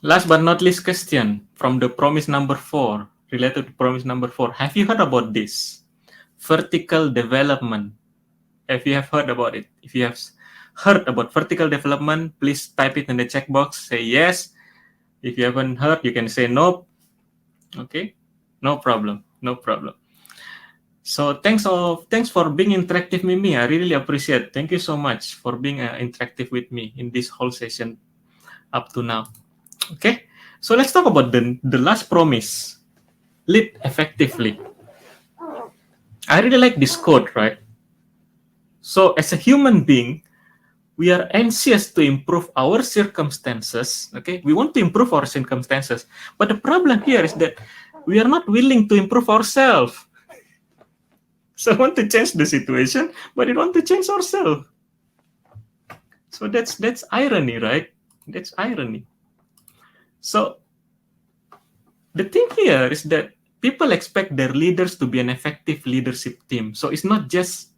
last but not least question from the promise number 4, related to promise number 4. Have you heard about this? Vertical development. If you have heard about it, if you have heard about vertical development, please type it in the checkbox. Say yes. If you haven't heard, you can say no. Okay, no problem, no problem. So thanks for being interactive with me. I really appreciate. Thank you so much for being interactive with me in this whole session up to now. Okay, so let's talk about the last promise. Lead effectively. I really like this quote, right? So as a human being, we are anxious to improve our circumstances. Okay, we want to improve our circumstances, but the problem here is that we are not willing to improve ourselves. So I want to change the situation, but we want to change ourselves. So that's irony, right? That's irony. So the thing here is that people expect their leaders to be an effective leadership team. So it's not just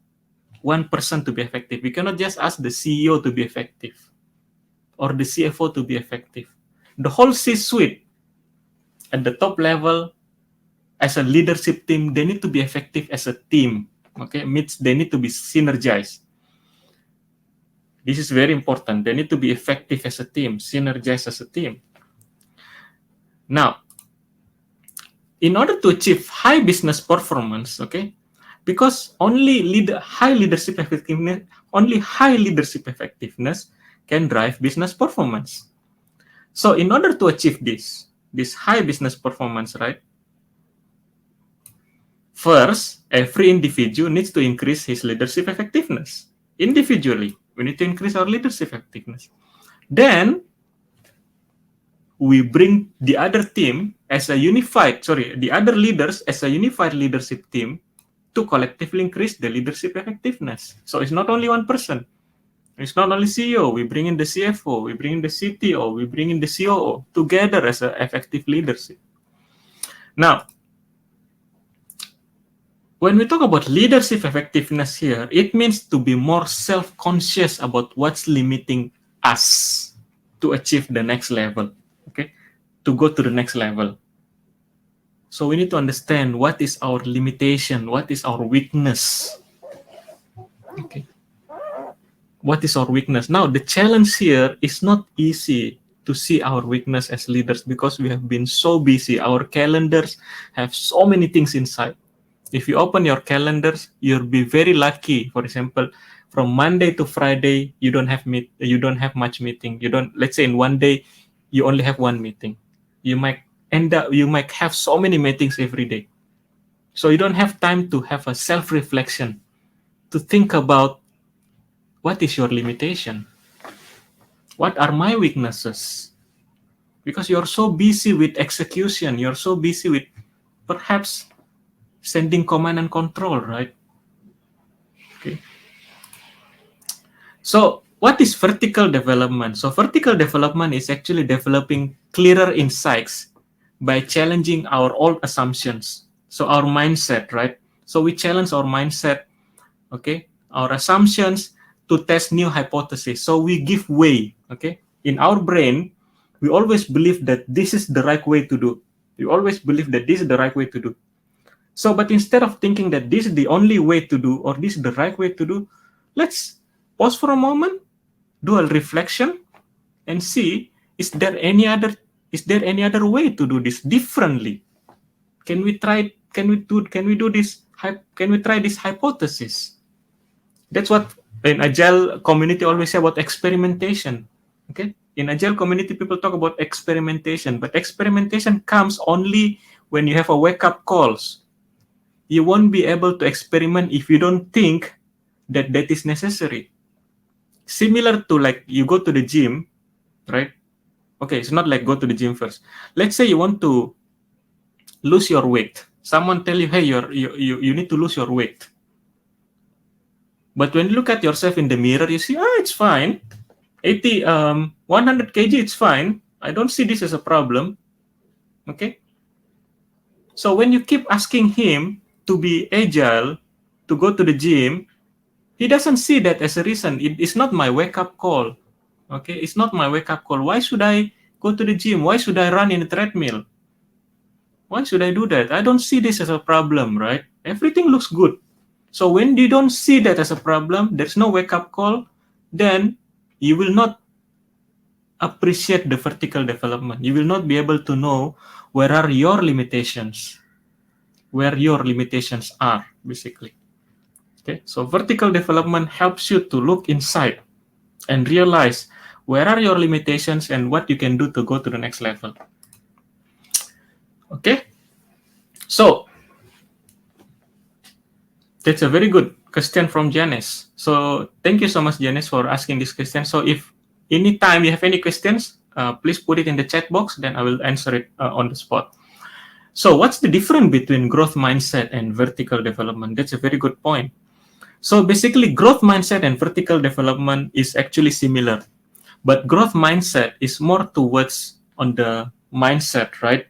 one person to be effective. We cannot just ask the CEO to be effective or the CFO to be effective. The whole C-suite at the top level as a leadership team, they need to be effective as a team. Okay, means they need to be synergized. This is very important. They need to be effective as a team, synergized as a team. Now, in order to achieve high business performance, okay, because only high leadership effectiveness can drive business performance. So, in order to achieve this high business performance, right? First, every individual needs to increase his leadership effectiveness. Individually, we need to increase our leadership effectiveness. Then, we bring the other team as a the other leaders as a unified leadership team to collectively increase the leadership effectiveness. So it's not only one person. It's not only CEO. We bring in the CFO, we bring in the CTO, we bring in the COO together as an effective leadership. Now, when we talk about leadership effectiveness here, it means to be more self-conscious about what's limiting us to achieve the next level, okay? To go to the next level. So we need to understand what is our limitation, what is our weakness. Okay. What is our weakness? Now, the challenge here is not easy to see our weakness as leaders because we have been so busy. Our calendars have so many things inside. If you open your calendars, you'll be very lucky. For example, from Monday to Friday, you don't have much meeting. You don't, let's say in one day, you only have one meeting. You might have so many meetings every day. So you don't have time to have a self-reflection, to think about what is your limitation? What are my weaknesses? Because you're so busy with execution, you're so busy with perhaps sending command and control, right? Okay. So what is vertical development? So vertical development is actually developing clearer insights by challenging our old assumptions. So our mindset, right? So we challenge our mindset, okay, our assumptions to test new hypotheses. So we give way, okay? In our brain, we always believe that this is the right way to do. We always believe that this is the right way to do. So, but instead of thinking that this is the only way to do or this is the right way to do, let's pause for a moment, do a reflection, and see is there any other way to do this differently? Can we try? Can we do this? Can we try this hypothesis? That's what in Agile community always say about experimentation. Okay, in Agile community, people talk about experimentation, but experimentation comes only when you have a wake-up calls. You won't be able to experiment if you don't think that that is necessary. Similar to like you go to the gym, right? Okay, it's not like go to the gym first. Let's say you want to lose your weight. Someone tell you, hey, you need to lose your weight. But when you look at yourself in the mirror, you see, it's fine. 100 kg, it's fine. I don't see this as a problem. Okay. So when you keep asking him to be agile, to go to the gym, he doesn't see that as a reason. It's not my wake-up call. Okay. It's not my wake-up call. Why should I go to the gym? Why should I run in a treadmill? Why should I do that? I don't see this as a problem, right? Everything looks good. So when you don't see that as a problem, there's no wake-up call, then you will not appreciate the vertical development. You will not be able to know where are your limitations, where your limitations are, basically. Okay, so vertical development helps you to look inside and realize where are your limitations and what you can do to go to the next level. Okay, so that's a very good question from Janice. So thank you so much, Janice, for asking this question. So if anytime you have any questions, please put it in the chat box, then I will answer it on the spot. So what's the difference between growth mindset and vertical development? That's a very good point. So basically, growth mindset and vertical development is actually similar, but growth mindset is more towards on the mindset, right?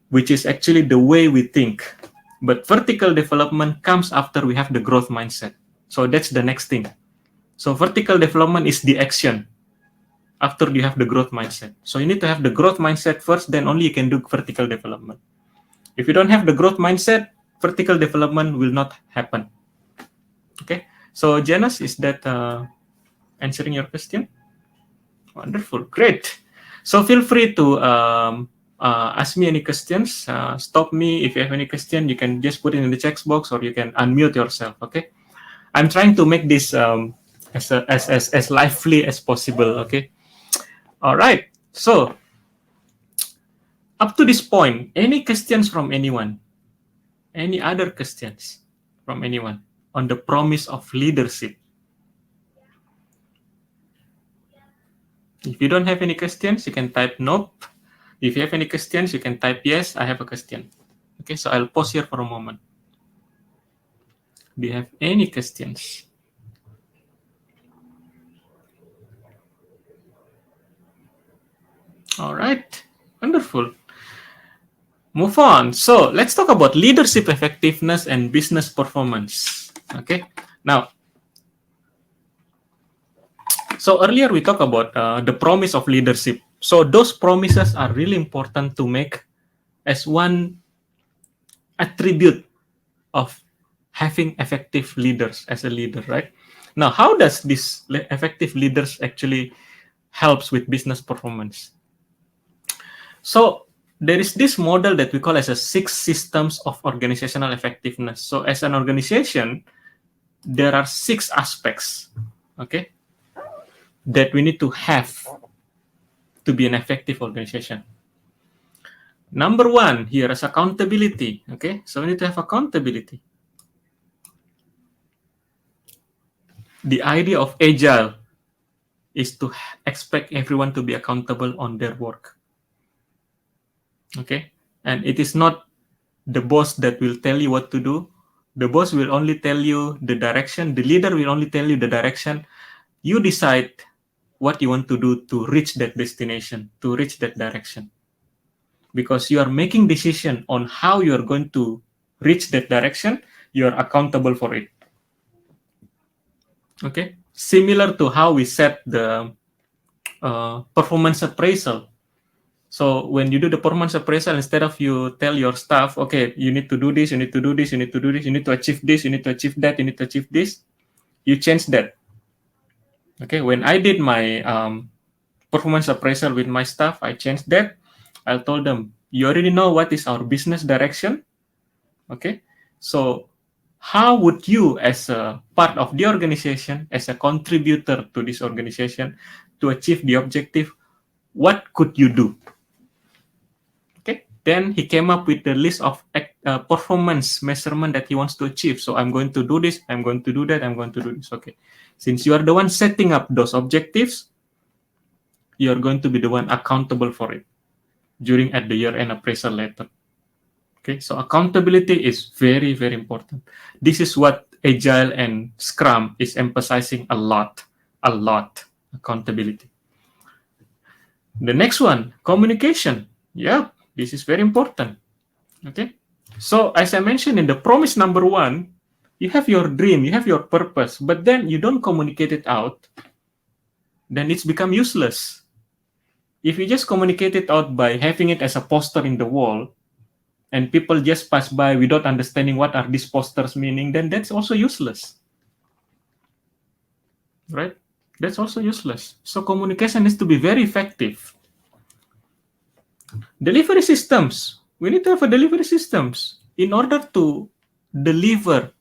Which is actually the way we think. But vertical development comes after we have the growth mindset. So that's the next thing. So vertical development is the action after you have the growth mindset. So you need to have the growth mindset first, then only you can do vertical development. If you don't have the growth mindset, vertical development will not happen. Okay. So Janice, is that answering your question? Wonderful. Great. So feel free to ask me any questions. Stop me if you have any question. You can just put it in the chat box, or you can unmute yourself. Okay. I'm trying to make this as lively as possible. Okay. All right. So up to this point, any questions from anyone? Any other questions from anyone on the promise of leadership? If you don't have any questions, you can type nope. If you have any questions, you can type yes, I have a question. Okay, so I'll pause here for a moment. Do you have any questions? All right, wonderful. Move on. So let's talk about leadership effectiveness and business performance. Okay, now, so earlier we talked about the promise of leadership. So those promises are really important to make as one attribute of having effective leaders as a leader, right? Now, how does this effective leaders actually helps with business performance? So there is this model that we call as a 6 systems of organizational effectiveness. So as an organization, there are 6 aspects, okay, that we need to have to be an effective organization. Number 1 here is accountability, okay? So we need to have accountability. The idea of Agile is to expect everyone to be accountable on their work, okay? And it is not the boss that will tell you what to do. The boss will only tell you the direction. The leader will only tell you the direction. You decide what you want to do to reach that destination, to reach that direction. Because you are making decision on how you are going to reach that direction, you are accountable for it. Okay? Similar to how we set the performance appraisal. So when you do the performance appraisal, instead of you tell your staff, okay, you need to do this, you need to do this, you need to do this, you need to achieve this, you need to achieve that, you need to achieve this, you change that. Okay, when I did my performance appraisal with my staff, I changed that. I told them, you already know what is our business direction. Okay, so how would you, as a part of the organization, as a contributor to this organization, to achieve the objective, what could you do? Okay, then he came up with the list of performance measurement that he wants to achieve. So I'm going to do this, I'm going to do that, I'm going to do this. Okay, since you are the one setting up those objectives, you are going to be the one accountable for it during at the year-end appraisal later. Okay, so accountability is very, very important. This is what Agile and Scrum is emphasizing a lot, accountability. The next one, communication. Yeah, this is very important. Okay, so as I mentioned in the promise number 1, you have your dream, you have your purpose, but then you don't communicate it out, then it's become useless. If you just communicate it out by having it as a poster in the wall, and people just pass by without understanding what are these posters meaning, then that's also useless. Right? That's also useless. So communication needs to be very effective. Delivery systems. We need to have a delivery systems in order to deliver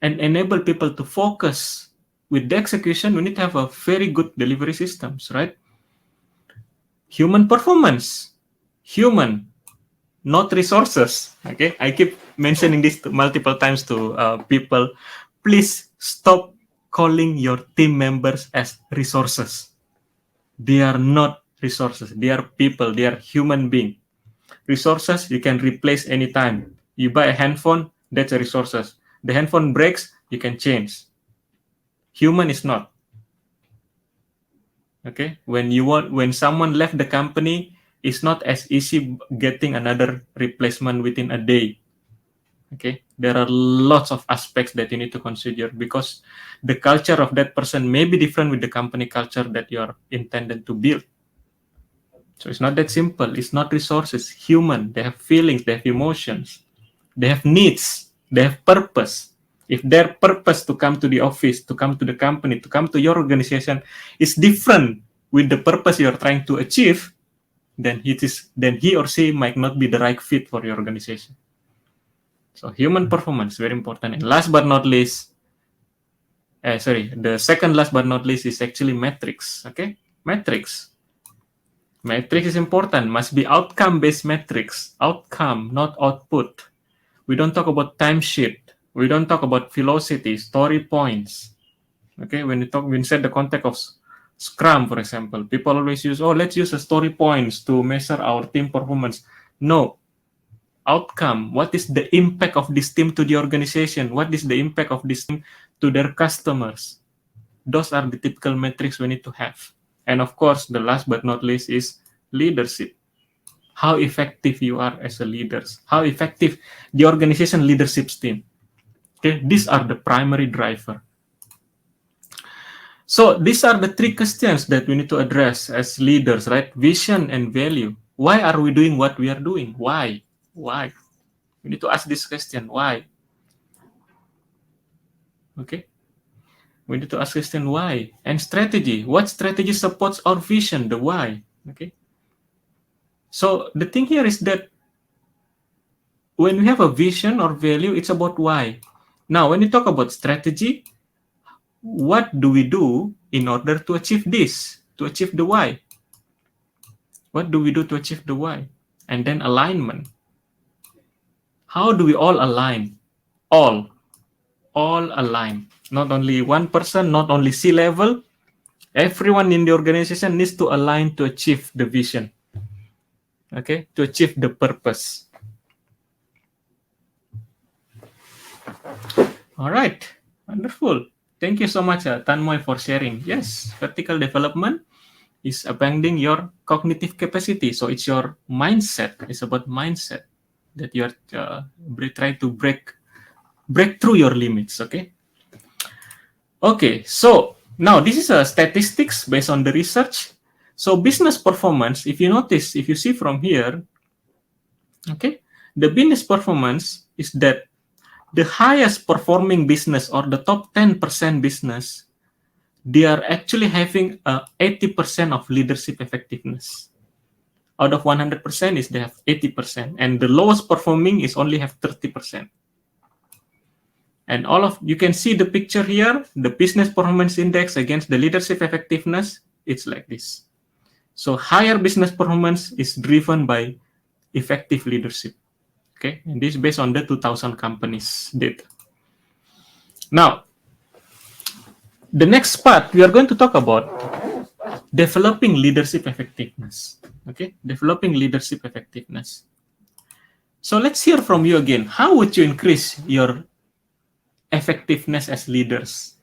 and enable people to focus with the execution. We need to have a very good delivery systems, right? Human performance. Human, not resources. Okay, I keep mentioning this multiple times to people. Please stop calling your team members as resources. They are not resources. They are people. They are human beings. Resources you can replace anytime. You buy a handphone, that's a resources. The handphone breaks, you can change. Human is not. Okay, when someone left the company, it's not as easy getting another replacement within a day. Okay, there are lots of aspects that you need to consider because the culture of that person may be different with the company culture that you are intended to build. So it's not that simple. It's not resources. Human. They have feelings. They have emotions. They have needs. They have purpose. If their purpose to come to the office, to come to the company, to come to your organization is different with the purpose you are trying to achieve, then he or she might not be the right fit for your organization. So human performance, very important. And last but not least, the second last but not least is actually metrics. Okay, metrics. Metrics is important. Must be outcome-based metrics. Outcome, not output. We don't talk about timesheet. We don't talk about velocity, story points. Okay, when we set the context of Scrum, for example, people always use, let's use a story points to measure our team performance. No. Outcome. What is the impact of this team to the organization? What is the impact of this team to their customers? Those are the typical metrics we need to have. And of course, the last but not least is leadership. How effective you are as a leader. How effective the organization leadership team. Okay, these are the primary driver. So these are the 3 questions that we need to address as leaders, right? Vision and value. Why are we doing what we are doing? Why? We need to ask this question, why? Okay. We need to ask question why. And strategy. What strategy supports our vision? The why. Okay. So the thing here is that when we have a vision or value, it's about why. Now, when you talk about strategy, what do we do in order to achieve this? To achieve the why? What do we do to achieve the why? And then alignment. How do we all align? All align. Not only one person, not only C-level, everyone in the organization needs to align to achieve the vision. Okay, to achieve the purpose. All right, wonderful. Thank you so much, Tanmoy, for sharing. Yes, vertical development is expanding your cognitive capacity. So it's your mindset. It's about mindset that you are trying to break through your limits. Okay. Okay. So now this is a statistics based on the research. So business performance, if you notice, if you see from here, okay, the business performance is that the highest performing business or the top 10% business, they are actually having 80% of leadership effectiveness. Out of 100% is they have 80%, and the lowest performing is only have 30%. And all of you can see the picture here, the business performance index against the leadership effectiveness, it's like this. So higher business performance is driven by effective leadership. Okay, and this is based on the 2000 companies data. Now, the next part we are going to talk about developing leadership effectiveness. Okay, developing leadership effectiveness. So let's hear from you again. How would you increase your effectiveness as leaders?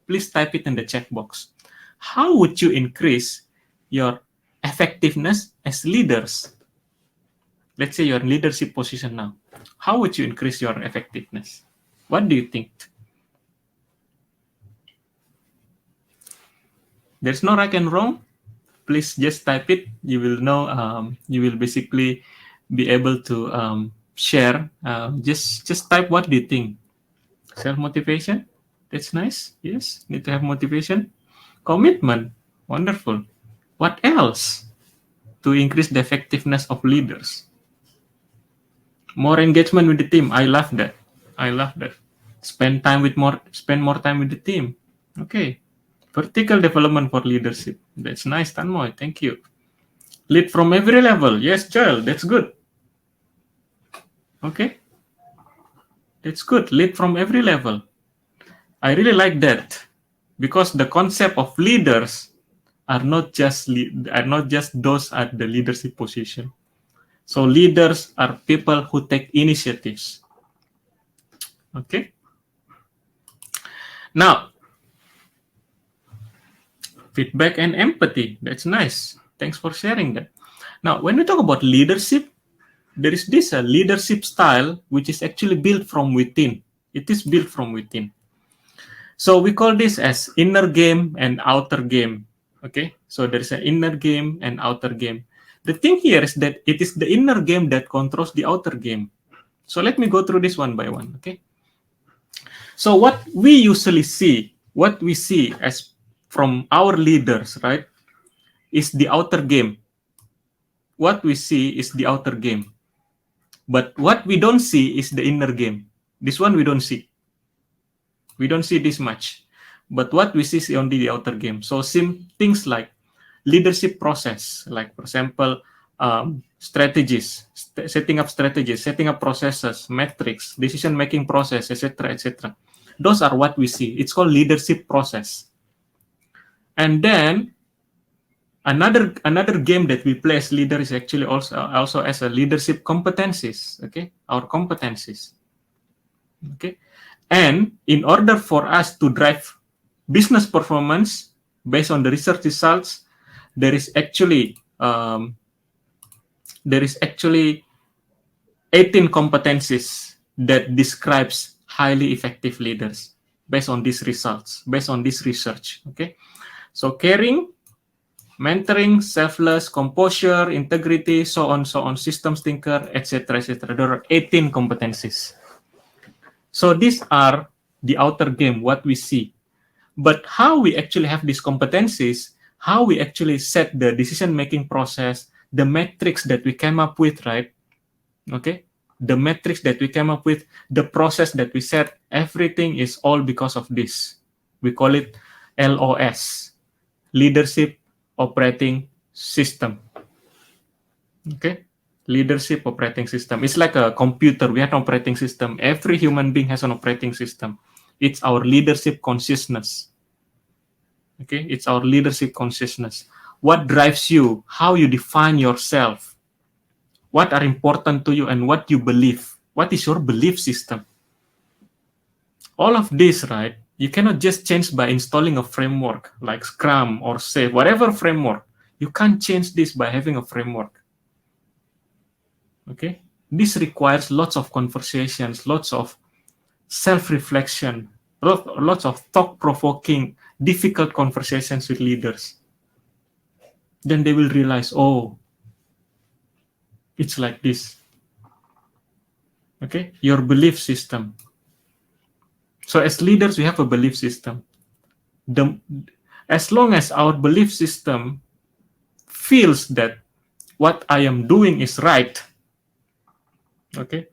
Please type it in the chat box. How would you increase your effectiveness as leaders? Let's say you're in leadership position now. How would you increase your effectiveness? What do you think? There's no right and wrong. Please just type it. You will know. You will basically be able to share. Just type what do you think. Self motivation. That's nice. Yes, need to have motivation. Commitment. Wonderful. What else to increase the effectiveness of leaders? More engagement with the team. I love that. I love that. Spend more time with the team. Okay. Vertical development for leadership. That's nice, Tanmoy. Thank you. Lead from every level. Yes, Joel. That's good. Okay. That's good. Lead from every level. I really like that because the concept of leaders are not just those at the leadership position. So leaders are people who take initiatives. Okay. Now, feedback and empathy. That's nice. Thanks for sharing that. Now, when we talk about leadership, there is this leadership style which is actually built from within. It is built from within. So we call this as inner game and outer game. Okay, so there is an inner game and outer game. The thing here is that it is the inner game that controls the outer game. So let me go through this one by one. Okay. So what we usually see, what we see as from our leaders, right, is the outer game. What we see is the outer game. But what we don't see is the inner game. This one we don't see. We don't see this much. But what we see is only the outer game. So things like leadership process, like for example, strategies, setting up strategies, setting up processes, metrics, decision-making process, etc., etc. Those are what we see. It's called leadership process. And then another game that we play as leader is actually also as a leadership competencies. Okay, our competencies. Okay, and in order for us to drive business performance based on the research results, there is actually 18 competencies that describes highly effective leaders based on these results, based on this research. Okay, so caring, Mentoring, selfless, composure, integrity, so on, systems thinker, etc., etc. There are 18 competencies. So these are the outer game, what we see. But how we actually have these competencies, how we actually set the decision-making process, the metrics that we came up with, right? Okay? The metrics that we came up with, the process that we set, everything is all because of this. We call it LOS, Leadership Operating System. Okay? Leadership Operating System. It's like a computer. We have an operating system. Every human being has an operating system. It's our leadership consciousness. Okay? It's our leadership consciousness. What drives you? How you define yourself? What are important to you and what you believe? What is your belief system? All of this, right? You cannot just change by installing a framework like Scrum or Safe, whatever framework. You can't change this by having a framework. Okay? This requires lots of conversations, lots of self-reflection, lots of thought-provoking, difficult conversations with leaders. Then they will realize, oh, it's like this. Okay? Your belief system. So as leaders, we have a belief system. As long as our belief system feels that what I am doing is right, okay,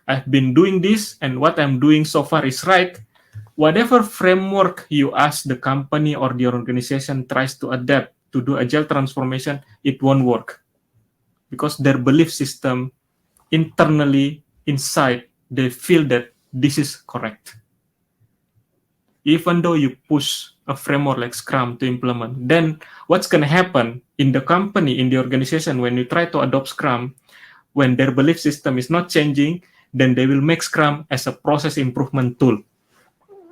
I've been doing this and what I'm doing so far is right, whatever framework you ask the company or the organization tries to adapt to do agile transformation, it won't work because their belief system internally inside, they feel that this is correct. Even though you push a framework like Scrum to implement, then what's going to happen in the company, in the organization, when you try to adopt Scrum, when their belief system is not changing, then they will make Scrum as a process improvement tool.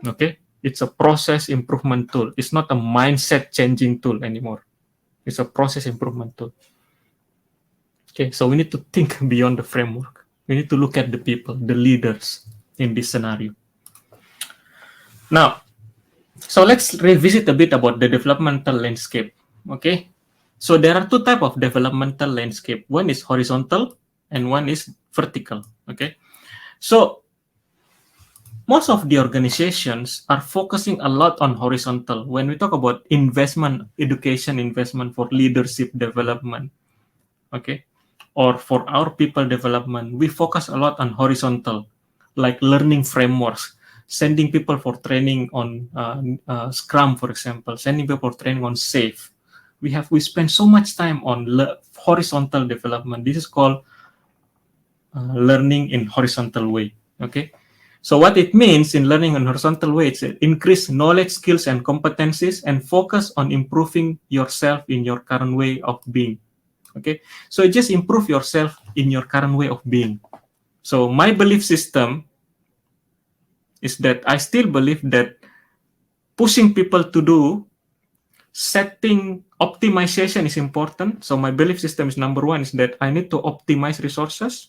Okay? It's a process improvement tool. It's not a mindset changing tool anymore. It's a process improvement tool. Okay, so we need to think beyond the framework. We need to look at the people, the leaders in this scenario. Now, so let's revisit a bit about the developmental landscape. Okay, so there are two types of developmental landscape. One is horizontal and one is vertical. Okay, so most of the organizations are focusing a lot on horizontal. When we talk about investment, education investment for leadership development, okay, or for our people development, we focus a lot on horizontal, like learning frameworks, sending people for training on Scrum, for example, sending people for training on Safe. We spend so much time on horizontal development. This is called learning in horizontal way. Okay, so what it means in learning in horizontal way, it's increase knowledge, skills, and competencies, and focus on improving yourself in your current way of being. Okay, so just improve yourself in your current way of being. So my belief system is that I still believe that pushing people to do setting optimization is important. So my belief system is number one is that I need to optimize resources.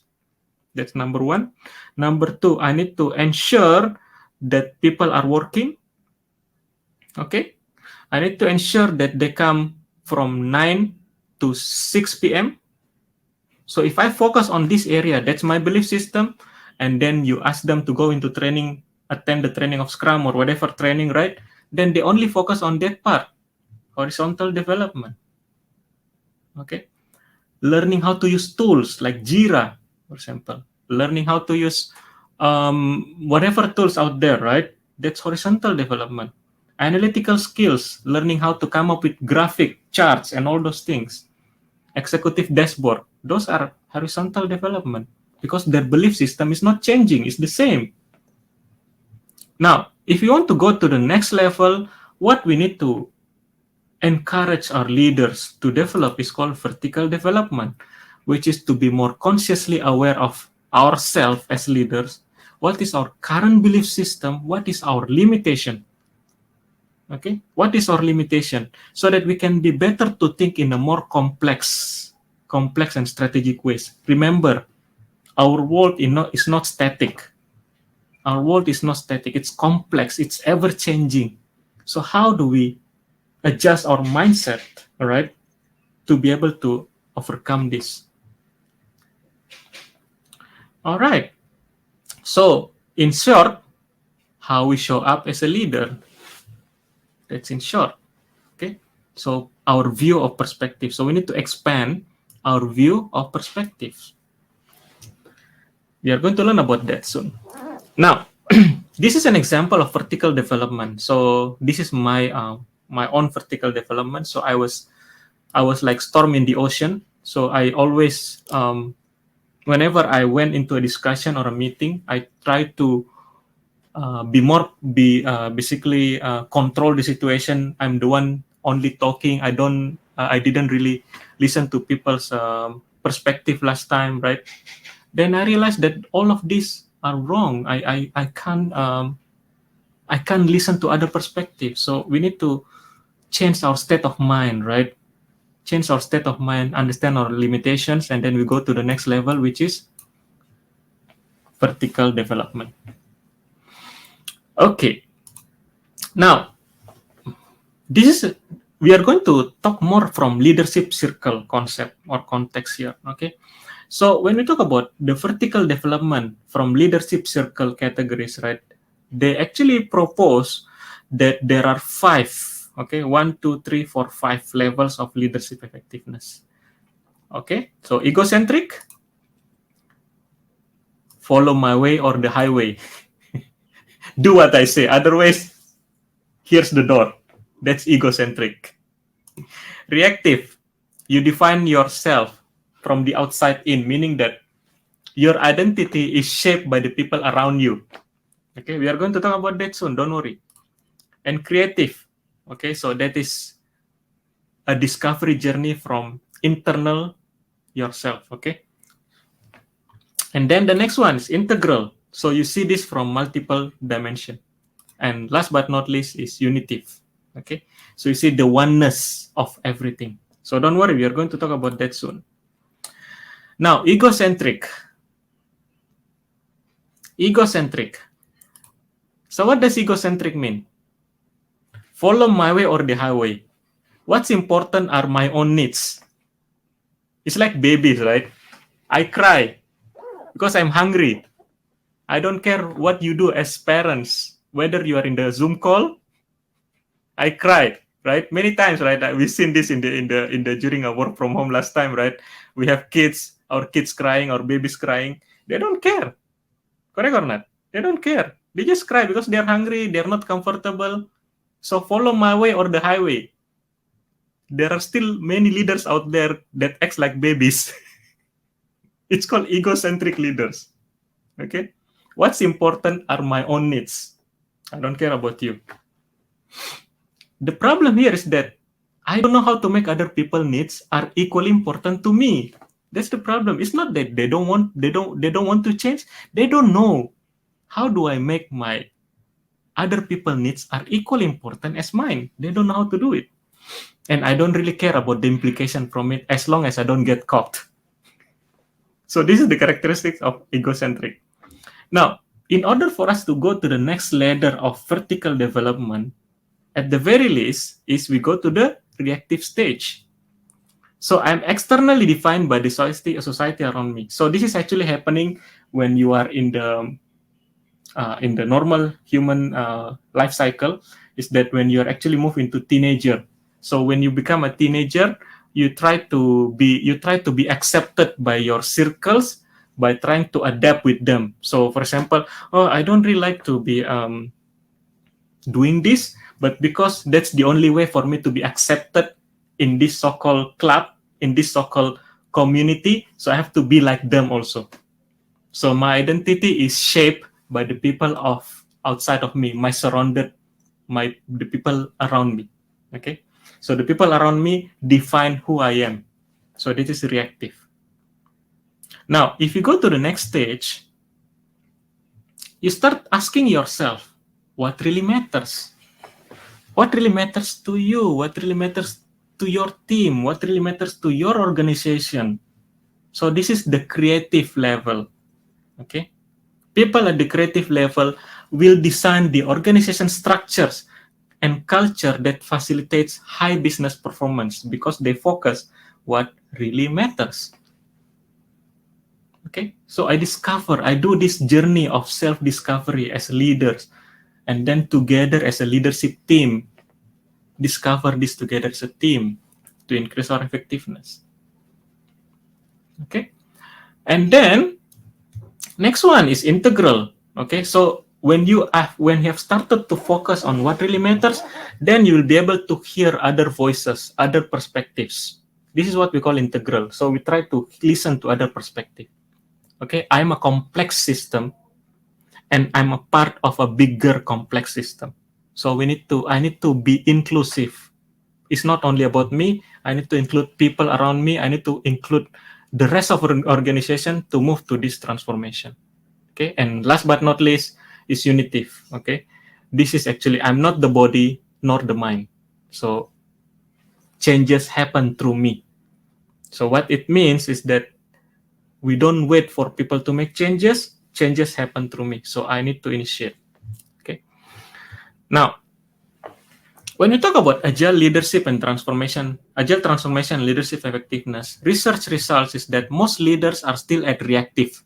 That's number one. Number two, I need to ensure that people are working. Okay, I need to ensure that they come from 9 to 6 p.m. So if I focus on this area, that's my belief system, and then you ask them to go into training, attend the training of Scrum or whatever training, right? Then they only focus on that part, horizontal development. Okay, learning how to use tools like Jira, for example, learning how to use whatever tools out there, right? That's horizontal development. Analytical skills, learning how to come up with graphic charts and all those things. Executive dashboard, those are horizontal development because their belief system is not changing, it's the same. Now, if you want to go to the next level, what we need to encourage our leaders to develop is called vertical development, which is to be more consciously aware of ourselves as leaders. What is our current belief system? What is our limitation? Okay, what is our limitation? So that we can be better to think in a more complex and strategic ways. Remember, our world is not static. Our world is not static. It's complex. It's ever changing. So how do we adjust our mindset? All right. to be able to overcome this. All right. So, in short, how we show up as a leader. That's in short. Okay. So, our view of perspective. So, we need to expand our view of perspectives. We are going to learn about that soon. Now, this is an example of vertical development. So, this is my own vertical development. So, I was like storm in the ocean. So, I always whenever I went into a discussion or a meeting, I try to basically control the situation. I'm the one only talking. I didn't really listen to people's perspective last time, right? Then I realized that all of these are wrong. I can't listen to other perspectives. So we need to change our state of mind, right? Change our state of mind, understand our limitations, and then we go to the next level, which is vertical development. Okay. Now, this is we are going to talk more from leadership circle concept or context here. Okay. So when we talk about the vertical development from leadership circle categories, right? They actually propose that there are 5, okay, 1, 2, 3, 4, 5 levels of leadership effectiveness. Okay, so egocentric, follow my way or the highway. Do what I say, otherwise, here's the door. That's egocentric. Reactive, you define yourself from the outside in, meaning that your identity is shaped by the people around you. Okay, we are going to talk about that soon, don't worry. And creative, okay, so that is a discovery journey from internal yourself, okay? And then the next one is integral. So you see this from multiple dimension. And last but not least is unitive, okay? So you see the oneness of everything. So don't worry, we are going to talk about that soon. Now, egocentric. Egocentric. So what does egocentric mean? Follow my way or the highway. What's important are my own needs. It's like babies, right? I cry because I'm hungry. I don't care what you do as parents, whether you are in the Zoom call. I cried, right? Many times, right? We've seen this in the during our work from home last time, right? We have kids, our kids crying, our babies crying. They don't care, correct or not? They don't care. They just cry because they're hungry. They're not comfortable. So follow my way or the highway. There are still many leaders out there that act like babies. It's called egocentric leaders. Okay? What's important are my own needs. I don't care about you. The problem here is that I don't know how to make other people's needs are equally important to me. That's the problem. It's not that they don't want to change. They don't know how do I make my other people's needs are equally important as mine. They don't know how to do it. And I don't really care about the implication from it as long as I don't get caught. So this is the characteristics of egocentric. Now, in order for us to go to the next ladder of vertical development, at the very least, is we go to the reactive stage. So I'm externally defined by the society around me. So this is actually happening when you are in the normal human life cycle. Is that when you are actually move into teenager. So when you become a teenager, you try to be accepted by your circles by trying to adapt with them. So for example, oh, I don't really like to be doing this, but because that's the only way for me to be accepted in this so-called club, in this so-called community, so I have to be like them also. So my identity is shaped by the people of outside of me, the people around me. Okay, so the people around me define who I am. So this is reactive. Now, if you go to the next stage, you start asking yourself, what really matters? What really matters to you? What really matters to your team? What really matters to your organization? So this is the creative level. Okay, people at the creative level will design the organization structures and culture that facilitates high business performance because they focus what really matters. Okay, so I do this journey of self-discovery as leaders, and then together as a leadership team, discover this together as a team to increase our effectiveness. Okay, and then next one is integral. Okay, so when you have started to focus on what really matters, then you will be able to hear other voices, other perspectives. This is what we call integral. So we try to listen to other perspective. Okay, I'm a complex system, and I'm a part of a bigger complex system. So I need to be inclusive. It's not only about me. I need to include people around me. I need to include the rest of the organization to move to this transformation. Okay, and last but not least is unitive. Okay, this is actually, I'm not the body nor the mind. So changes happen through me. So what it means is that we don't wait for people to make changes happen through me. So I need to initiate. Okay, now when we talk about agile leadership and transformation, agile transformation and leadership effectiveness, research results is that most leaders are still at reactive.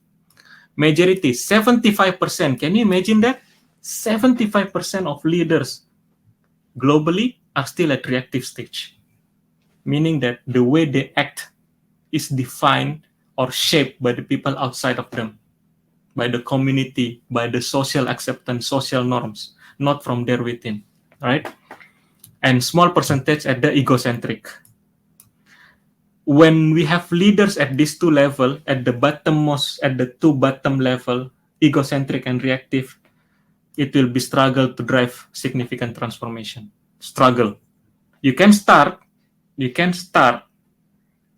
Majority, 75%. Can you imagine that? 75% of leaders globally are still at reactive stage, meaning that the way they act is defined or shaped by the people outside of them, by the community, by the social acceptance, social norms, not from there within, right? And small percentage at the egocentric. When we have leaders at these two level, at the bottommost, at the two bottom level, egocentric and reactive, it will be struggle to drive significant transformation. Struggle. You can start, you can start,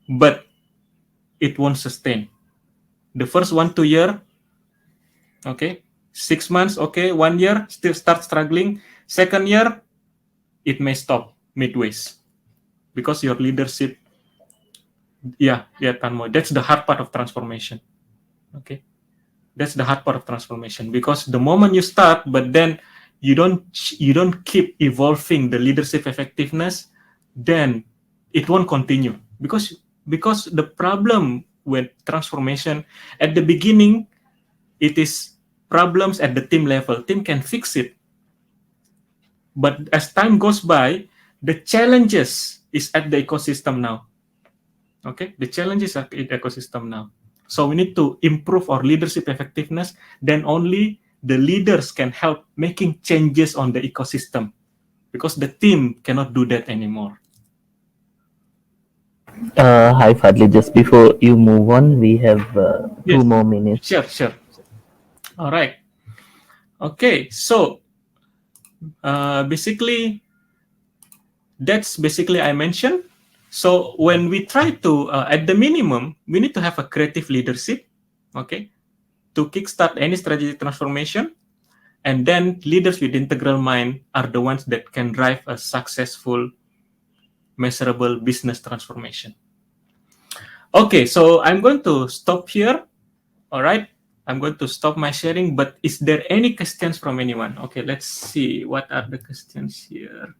but it won't sustain. The first 1-2 year, okay, 6 months, okay, 1 year, still start struggling. Second year, it may stop midways because your leadership, yeah, Tanmo, that's the hard part of transformation. Okay, that's the hard part of transformation because the moment you start, but then you don't keep evolving the leadership effectiveness, then it won't continue because the problem with transformation at the beginning, it is problems at the team level. Team can fix it, but as time goes by, the challenges is at the ecosystem now. Okay, the challenges are in the ecosystem now. So we need to improve our leadership effectiveness. Then only the leaders can help making changes on the ecosystem because the team cannot do that anymore. Hi, Fadli. Just before you move on, we have Yes, 2 more minutes. sure. All right. Okay, so basically, that's basically I mentioned. So when we try to, at the minimum, we need to have a creative leadership, okay, to kickstart any strategic transformation. And then leaders with integral mind are the ones that can drive a successful, measurable business transformation. Okay, so I'm going to stop here. All right, I'm going to stop my sharing. But is there any questions from anyone? Okay, let's see. What are the questions here?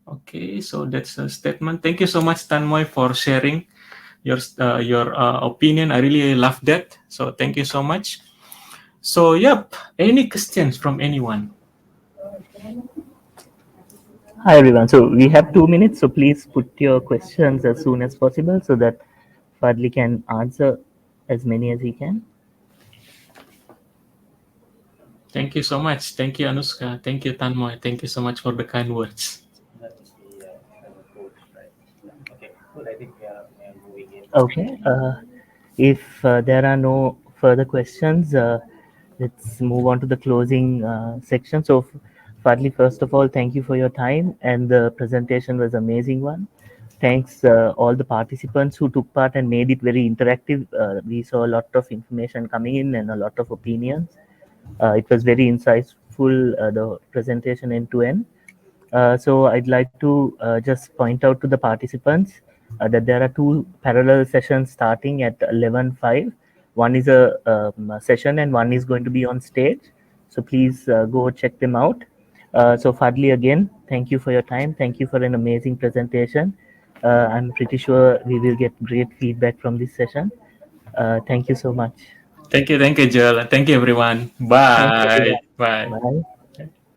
Okay, so that's a statement. Thank you so much, Tanmoy, for sharing your opinion. I really love that. So thank you so much. So, yep, any questions from anyone? Hi, everyone. So we have 2 minutes. So please put your questions as soon as possible so that Fadli can answer as many as he can. Thank you so much. Thank you, Anushka. Thank you, Tanmoy. Thank you so much for the kind words. Okay. If there are no further questions, let's move on to the closing section. So, Fadli, first of all, thank you for your time, and the presentation was amazing one. Thanks all the participants who took part and made it very interactive. We saw a lot of information coming in and a lot of opinions. It was very insightful, the presentation end to end. So I'd like to just point out to the participants that there are two parallel sessions starting at 11:05. One is a session and one is going to be on stage. So please go check them out. So Fadli, again, thank you for your time. Thank you for an amazing presentation. I'm pretty sure we will get great feedback from this session. Thank you so much. Thank you, Joel. Thank you, everyone. Thanks, everyone. Bye. Bye. Bye.